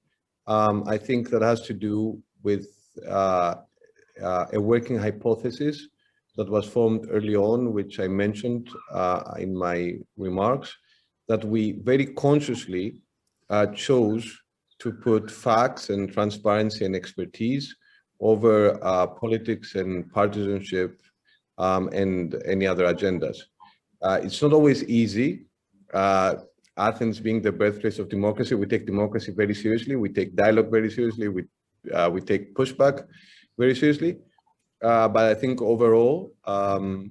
I think that has to do with a working hypothesis that was formed early on, which I mentioned in my remarks, that we very consciously chose to put facts and transparency and expertise over politics and partisanship and any other agendas. It's not always easy. Athens being the birthplace of democracy, we take democracy very seriously. We take dialogue very seriously. We take pushback very seriously. But I think overall, the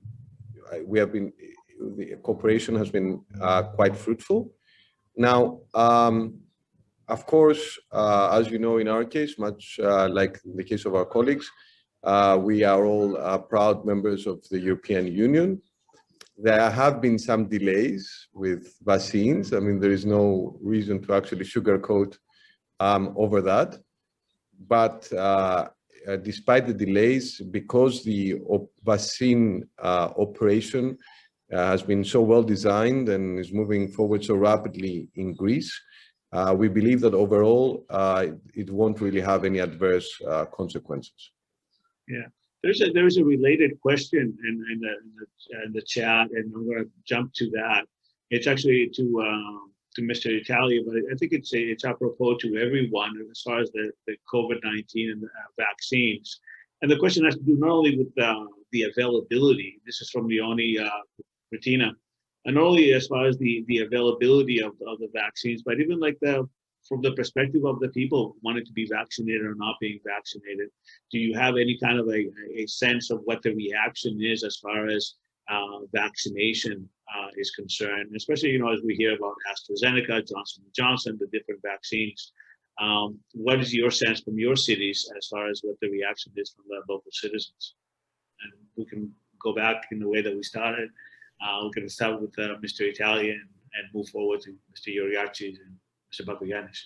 cooperation has been quite fruitful. Now, of course, as you know, in our case, much like in the case of our colleagues, we are all proud members of the European Union. There have been some delays with vaccines. I mean, there is no reason to actually sugarcoat over that. But despite the delays, because the vaccine operation has been so well designed and is moving forward so rapidly in Greece, we believe that overall it won't really have any adverse consequences. Yeah. There is a related question in the chat, and I'm going to jump to that. It's actually to Mr. Italia, but I think it's apropos to everyone as far as the COVID-19 and the vaccines. And the question has to do not only with the availability. This is from Leonie Retina, and not only as far as the availability of the vaccines, but even like from the perspective of the people wanting to be vaccinated or not being vaccinated. Do you have any kind of a sense of what the reaction is as far as vaccination is concerned, especially, as we hear about AstraZeneca, Johnson & Johnson, the different vaccines? What is your sense from your cities as far as what the reaction is from the local citizens? And we can go back in the way that we started. We're going to start with Mr. Italia and move forward to Mr. Yiorkadjis and Mr. Bakoyannis.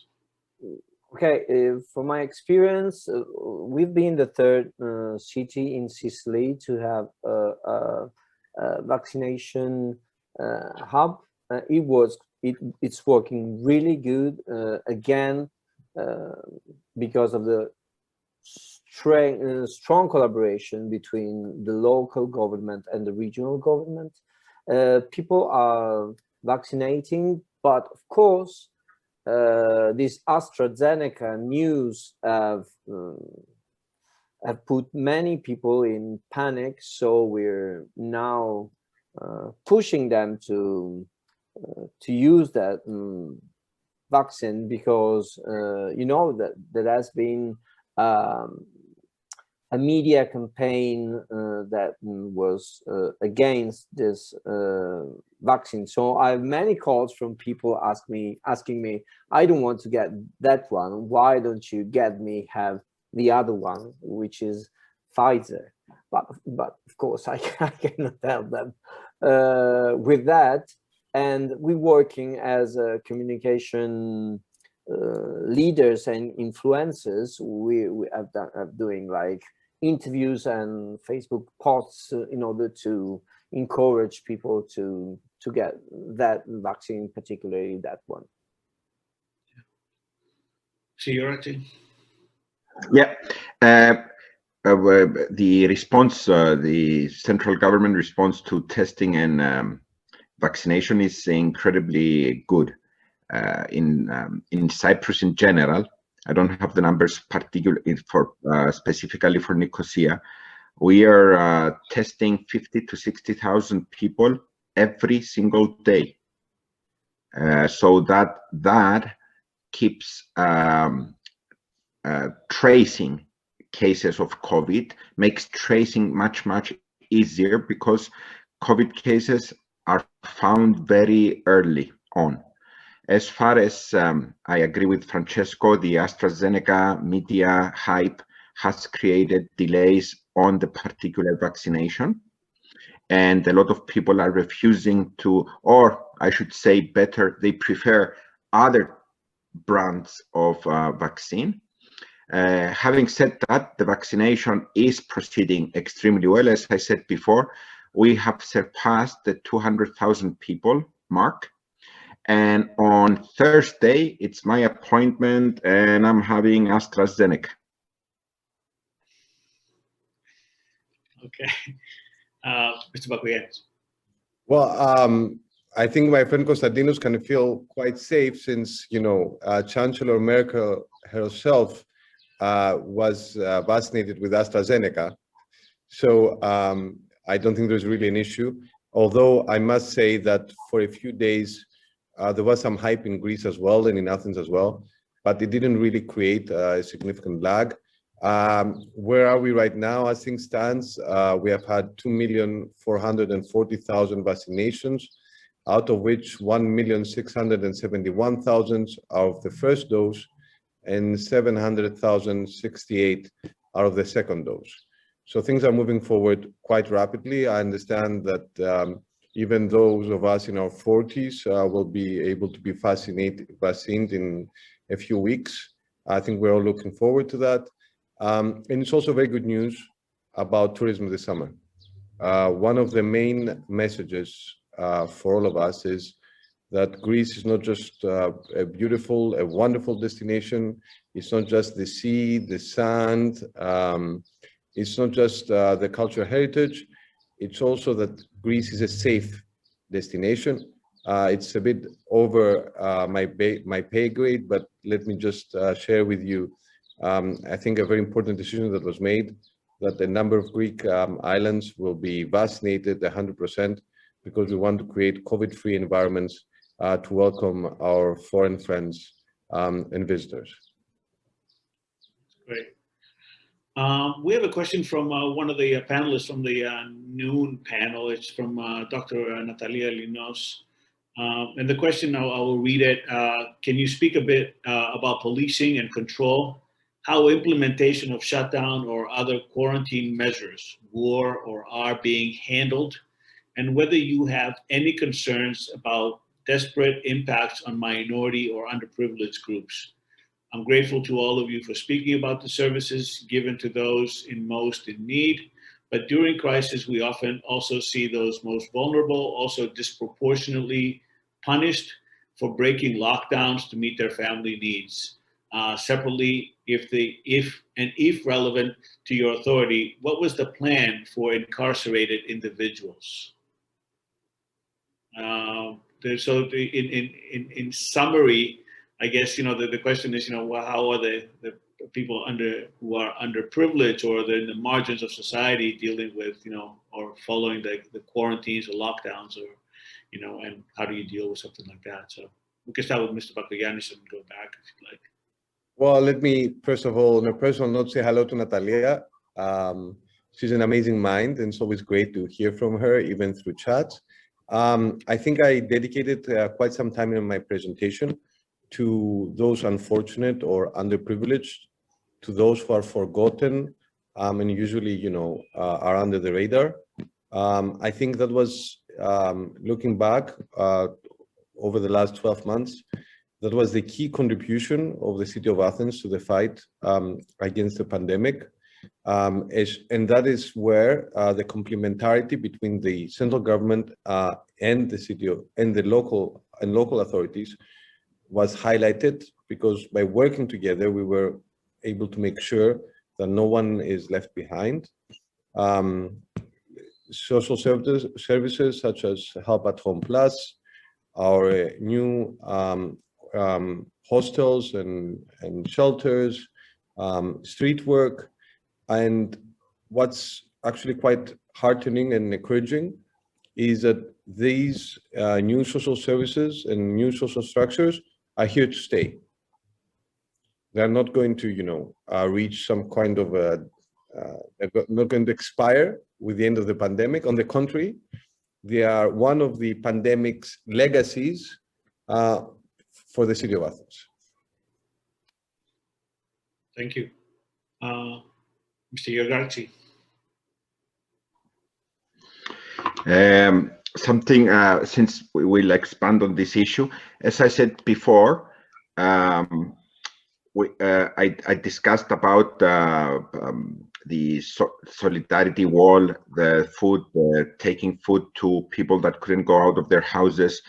Okay, from my experience, we've been the third city in Sicily to have a vaccination hub. It's working really good again because of the strong collaboration between the local government and the regional government. People are vaccinating, but of course, this AstraZeneca news have put many people in panic. So we're now pushing them to use that vaccine, because that there has been a media campaign that was against this vaccine. So I have many calls from people asking me, I don't want to get that one. Why don't you have the other one, which is Pfizer? But of course I cannot help them with that. And we're working as a communication leaders and influencers. We have doing like interviews and Facebook posts in order to encourage people to get that vaccine, particularly that one. Siracusa? Yeah. The response, the central government response to testing and vaccination is incredibly good. In Cyprus in general, I don't have the numbers particularly specifically for Nicosia. We are testing 50 to 60,000 people every single day. So that keeps tracing cases of COVID, makes tracing much easier, because COVID cases are found very early on. As far as I agree with Francesco, the AstraZeneca media hype has created delays on the particular vaccination, and a lot of people are refusing to, or I should say better, they prefer other brands of vaccine. Having said that, the vaccination is proceeding extremely well. As I said before, we have surpassed the 200,000 people mark. And on Thursday, it's my appointment, and I'm having AstraZeneca. Okay. Mr. Bakoyannis. Well, I think my friend Constantinos can feel quite safe, since, Chancellor Merkel herself was vaccinated with AstraZeneca. So I don't think there's really an issue. Although I must say that for a few days, there was some hype in Greece as well and in Athens as well, but it didn't really create a significant lag. Where are we right now? As things stands, we have had 2,440,000 vaccinations, out of which 1,671,000 are of the first dose and 700,068 are of the second dose. So things are moving forward quite rapidly. I understand that even those of us in our 40s will be able to be vaccinated in a few weeks. I think we're all looking forward to that. And it's also very good news about tourism this summer. One of the main messages for all of us is that Greece is not just a beautiful, a wonderful destination. It's not just the sea, the sand. It's not just the cultural heritage. It's also that Greece is a safe destination. It's a bit over my pay grade, but let me just share with you, I think a very important decision that was made, that a number of Greek islands will be vaccinated 100% because we want to create COVID-free environments to welcome our foreign friends and visitors. Great. We have a question from one of the panelists from the noon panel. It's from Dr. Natalia Linos. And the question, I will read it. Can you speak a bit about policing and control, how implementation of shutdown or other quarantine measures were or are being handled, and whether you have any concerns about desperate impacts on minority or underprivileged groups? I'm grateful to all of you for speaking about the services given to those most in need, but during crisis, we often also see those most vulnerable also disproportionately punished for breaking lockdowns to meet their family needs. Separately, if relevant to your authority, what was the plan for incarcerated individuals? So in summary, I guess, the question is, well, how are the people who are underprivileged or in the margins of society dealing with, or following the quarantines or lockdowns, or, and how do you deal with something like that? So we can start with Mr. Bakoyannis and go back if you'd like. Well, let me, first of all, on a personal note, say hello to Natalia. She's an amazing mind, and it's always great to hear from her, even through chats. I think I dedicated quite some time in my presentation to those unfortunate or underprivileged, to those who are forgotten, and usually, are under the radar. I think that was, looking back over the last 12 months, that was the key contribution of the city of Athens to the fight against the pandemic. And that is where the complementarity between the central government and the city and the local authorities was highlighted, because by working together, we were able to make sure that no one is left behind. Social services such as Help at Home Plus, our new hostels and shelters, street work. And what's actually quite heartening and encouraging is that these new social services and new social structures are here to stay. They're not going to, reach some kind of they're not going to expire with the end of the pandemic. On the contrary, they are one of the pandemic's legacies for the city of Athens. Thank you. Mr. Yiorkadjis. Something, since we will expand on this issue, as I said before, I discussed about the solidarity wall, the food, taking food to people that couldn't go out of their houses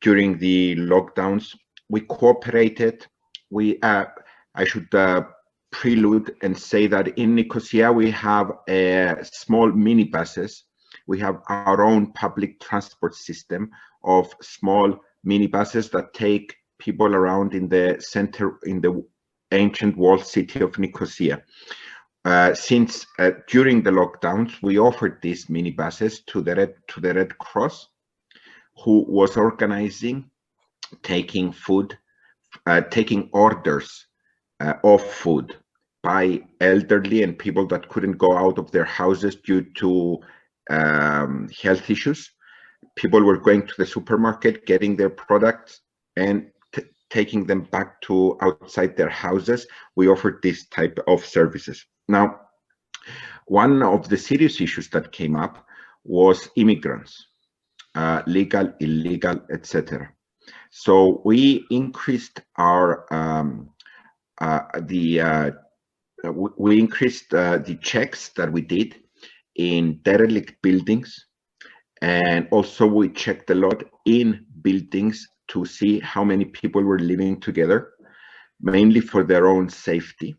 during the lockdowns. We cooperated. I should prelude and say that in Nicosia we have small minibuses. We have our own public transport system of small minibuses that take people around in the center, in the ancient walled city of Nicosia. since during the lockdowns, we offered these minibuses to the Red Cross, who was organizing, taking food, taking orders of food by elderly and people that couldn't go out of their houses due to health issues. People were going to the supermarket, getting their products, and taking them back to outside their houses. We offered this type of services. Now, one of the serious issues that came up was immigrants, legal, illegal, etc. So we increased our the checks that we did in derelict buildings, and also we checked a lot in buildings to see how many people were living together, mainly for their own safety.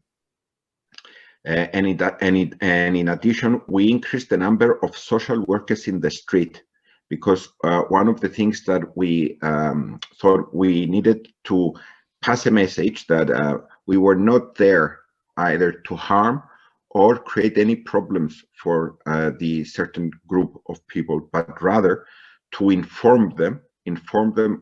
And in addition, we increased the number of social workers in the street, because one of the things that we thought we needed to pass a message that we were not there either to harm or create any problems for the certain group of people, but rather to inform them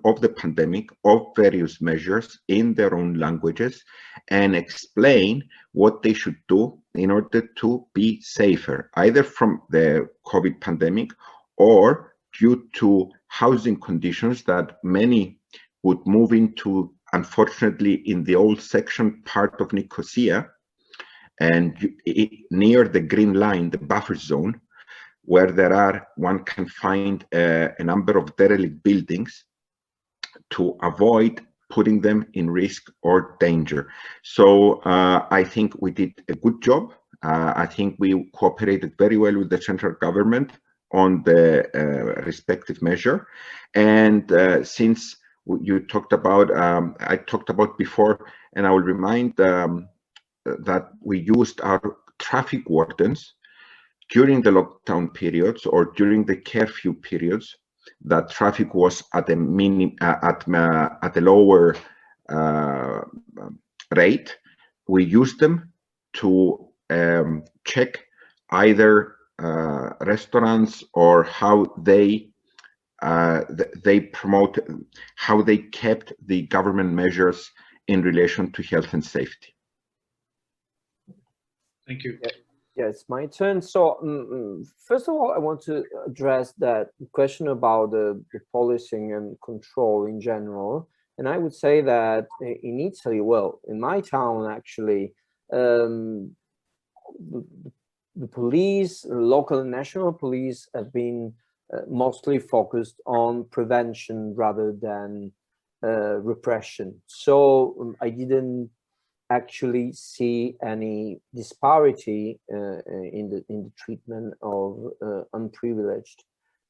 of the pandemic, of various measures in their own languages, and explain what they should do in order to be safer, either from the COVID pandemic or due to housing conditions that many would move into, unfortunately, in the old section part of Nicosia, and near the green line, the buffer zone, where one can find a number of derelict buildings to avoid putting them in risk or danger. So I think we did a good job. I think we cooperated very well with the central government on the respective measure. And since you talked about, I talked about before, and I will remind that we used our traffic wardens during the lockdown periods or during the curfew periods, that traffic was at a lower rate. We used them to check either restaurants or how they promote, how they kept the government measures in relation to health and safety. Thank you. Yeah, it's my turn. So first of all, I want to address that question about the policing and control in general. And I would say that in Italy, well, in my town, actually, the police, local and national police, have been mostly focused on prevention rather than repression. So I didn't actually see any disparity in the treatment of unprivileged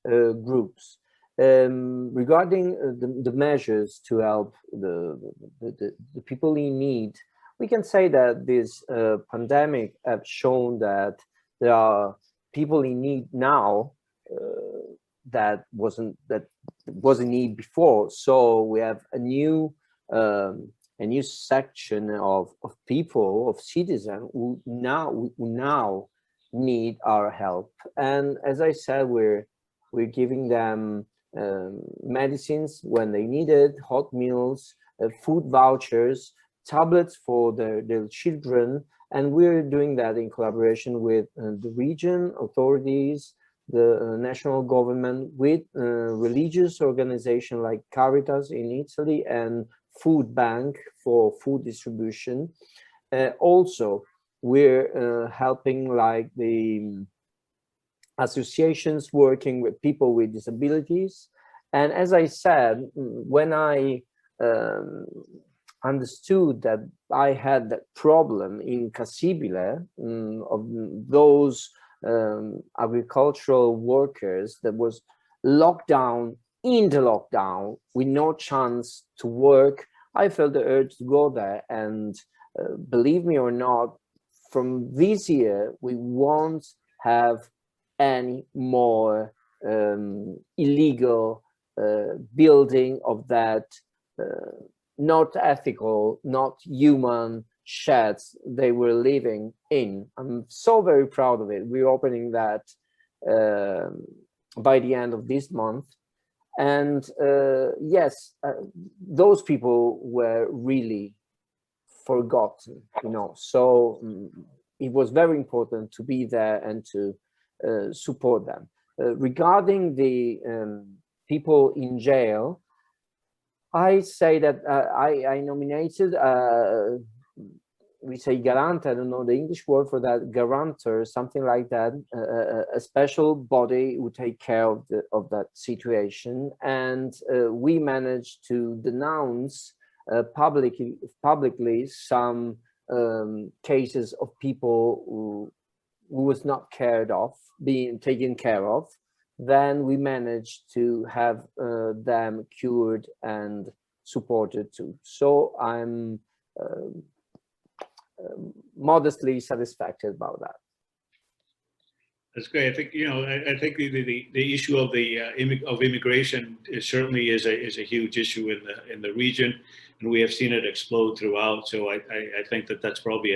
groups. Regarding the measures to help the people in need, we can say that this pandemic have shown that there are people in need now that wasn't in need before. So we have a new section of people, of citizens who now need our help. And as I said, we're giving them medicines when they need it, hot meals, food vouchers, tablets for their children. And we're doing that in collaboration with the region authorities, the national government, with religious organizations like Caritas in Italy and Food Bank for food distribution. Also, we're helping like the associations working with people with disabilities. And as I said, when I understood that I had that problem in Cassibile of those agricultural workers that was locked down in the lockdown with no chance to work, I felt the urge to go there. And believe me or not, from this year, we won't have any more illegal building of that not ethical, not human sheds they were living in. I'm so very proud of it. We're opening that by the end of this month. And yes, those people were really forgotten, you know, so it was very important to be there and to support them. Regarding the people in jail, I say that I nominated, we say garant, I don't know the English word for that, guarantor, something like that, a special body who take care of that situation. And we managed to denounce publicly some cases of people who was not cared of, being taken care of. Then we managed to have them cured and supported too. So I'm modestly satisfied about that. That's great. I think, you know, I think the issue of immigration certainly is a huge issue in the region, and we have seen it explode throughout. So I think that's probably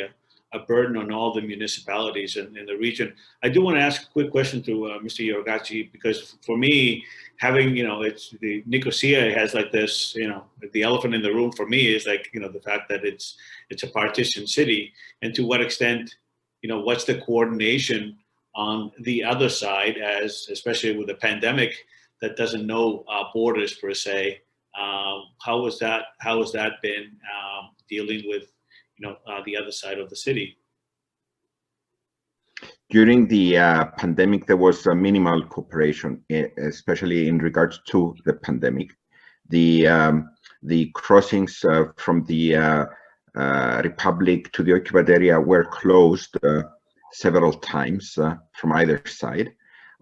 a burden on all the municipalities in the region. I do want to ask a quick question to Mr. Yiorkadjis, because for me, having, you know, it's the Nicosia has like this, you know, the elephant in the room for me is like, you know, the fact that it's a partition city, and to what extent, you know, what's the coordination on the other side, as especially with the pandemic that doesn't know borders per se. How has that been dealing with, you know, the other side of the city? During the pandemic, there was a minimal cooperation, especially in regards to the pandemic. The crossings from the Republic to the occupied area were closed several times from either side.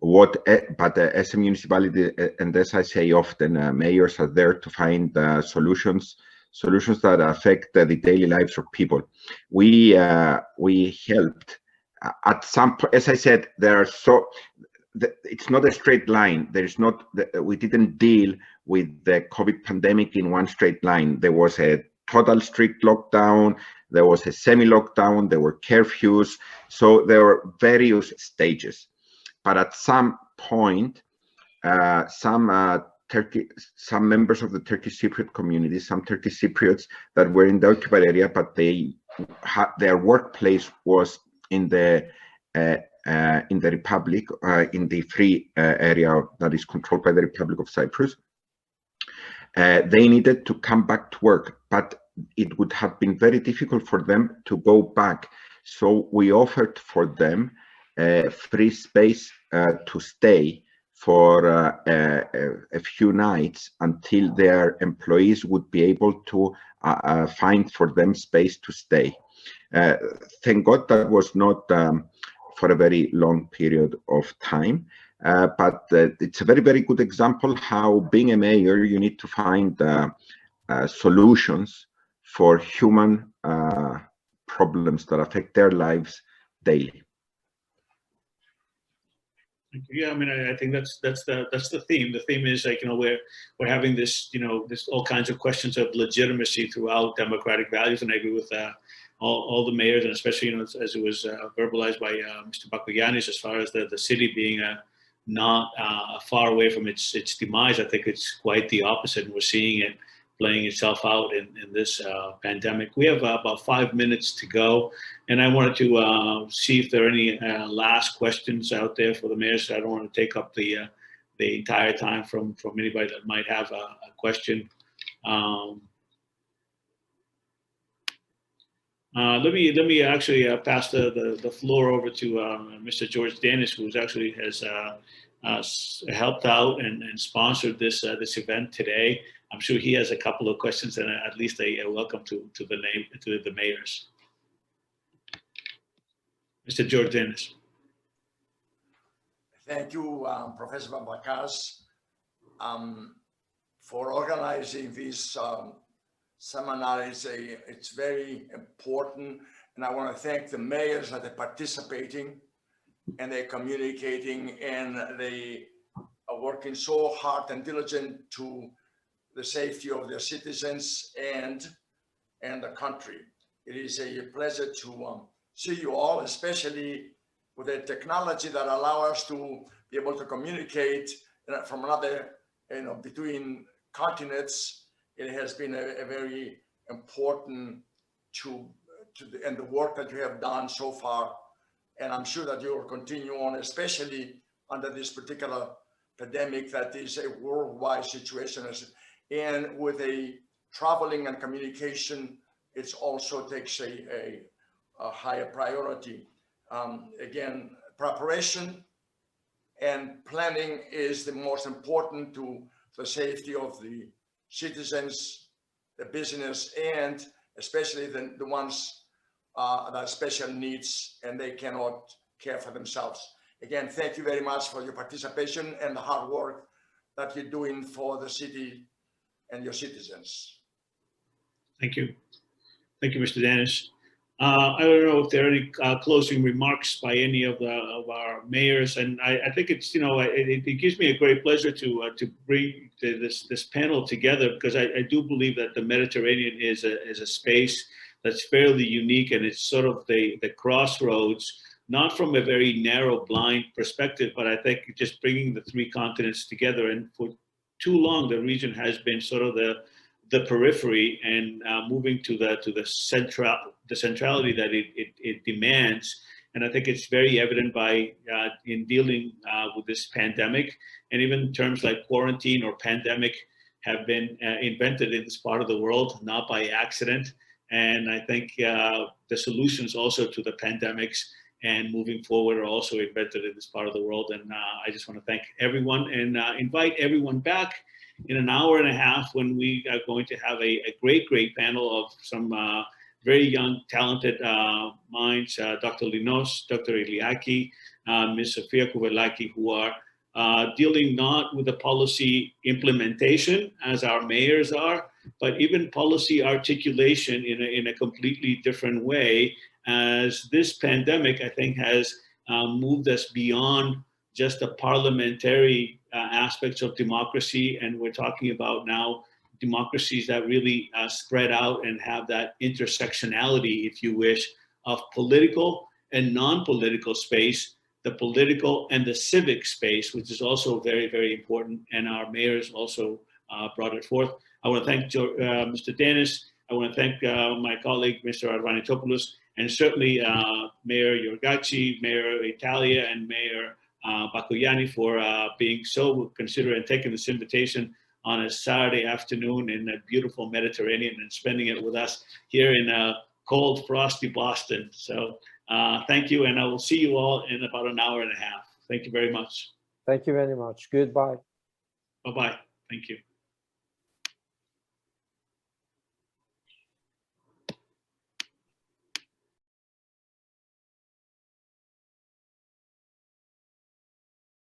But as a municipality, and as I say often, mayors are there to find solutions that affect the daily lives of people. We helped at some point. As I said, it's not a straight line. There's not. We didn't deal with the COVID pandemic in one straight line. There was a total strict lockdown. There was a semi-lockdown. There were curfews. So there were various stages. But at some point, some members of the Turkish Cypriot community, some Turkish Cypriots that were in the occupied area, but their workplace was in the Republic, in the free area that is controlled by the Republic of Cyprus. They needed to come back to work, but it would have been very difficult for them to go back. So we offered for them free space to stay for a few nights until their employees would be able to find for them space to stay. Thank God that was not for a very long period of time, but it's a very, very good example how, being a mayor, you need to find solutions for human problems that affect their lives daily. Yeah, I mean, I think that's the theme. The theme is, like, you know, we're having this, you know, this all kinds of questions of legitimacy throughout democratic values, and I agree with all the mayors, and especially, you know, as it was verbalized by Mr. Bakoyannis, as far as the city being not far away from its demise. I think it's quite the opposite, and we're seeing it playing itself out in this pandemic. We have about 5 minutes to go, and I wanted to see if there are any last questions out there for the mayor. So I don't want to take up the entire time from anybody that might have a question. Let me actually pass the floor over to Mr. George Danis, who's actually has helped out and sponsored this event today. I'm sure he has a couple of questions and at least a welcome to the mayors. Mr. George Danis. Thank you, Professor Babakas, for organizing this seminar. It's very important, and I want to thank the mayors that are participating, and they're communicating, and they are working so hard and diligent to the safety of their citizens and the country. It is a pleasure to see you all, especially with the technology that allow us to be able to communicate from another, between continents. It has been a very important and the work that you have done so far. And I'm sure that you will continue on, especially under this particular pandemic that is a worldwide situation. And with a traveling and communication, it also takes a higher priority. Again, preparation and planning is the most important to the safety of the citizens, the business, and especially the ones that have special needs and they cannot care for themselves. Again, thank you very much for your participation and the hard work that you're doing for the city and your citizens. Thank you. Thank you, Mr. Danis. I don't know if there are any closing remarks by any of our mayors, and I think it's, it gives me a great pleasure to bring this panel together, because I do believe that the Mediterranean is a space that's fairly unique, and it's sort of the crossroads, not from a very narrow, blind perspective, but I think just bringing the three continents together. And for too long, the region has been sort of the periphery, and moving to the centrality that it demands. And I think it's very evident in dealing with this pandemic, and even terms like quarantine or pandemic have been invented in this part of the world, not by accident. And I think the solutions also to the pandemics and moving forward are also invented in this part of the world. And I just want to thank everyone and invite everyone back in an hour and a half when we are going to have a great panel of some very young, talented minds, Dr. Linos, Dr. Iliaki, Ms. Sofia Kouvelaki, who are dealing not with the policy implementation as our mayors are, but even policy articulation in a completely different way, as this pandemic, I think, has moved us beyond just the parliamentary aspects of democracy. And we're talking about now democracies that really spread out and have that intersectionality, if you wish, of political and non-political space, the political and the civic space, which is also very, very important. And our mayors also brought it forth. I want to thank Mr. Danis. I want to thank my colleague, Mr. Arvanitopoulos, and certainly Mayor Yiorkadjis, Mayor Italia, and Mayor Bakoyannis for being so considerate and taking this invitation on a Saturday afternoon in a beautiful Mediterranean and spending it with us here in cold, frosty Boston. So thank you, and I will see you all in about an hour and a half. Thank you very much. Thank you very much. Goodbye. Bye-bye. Thank you.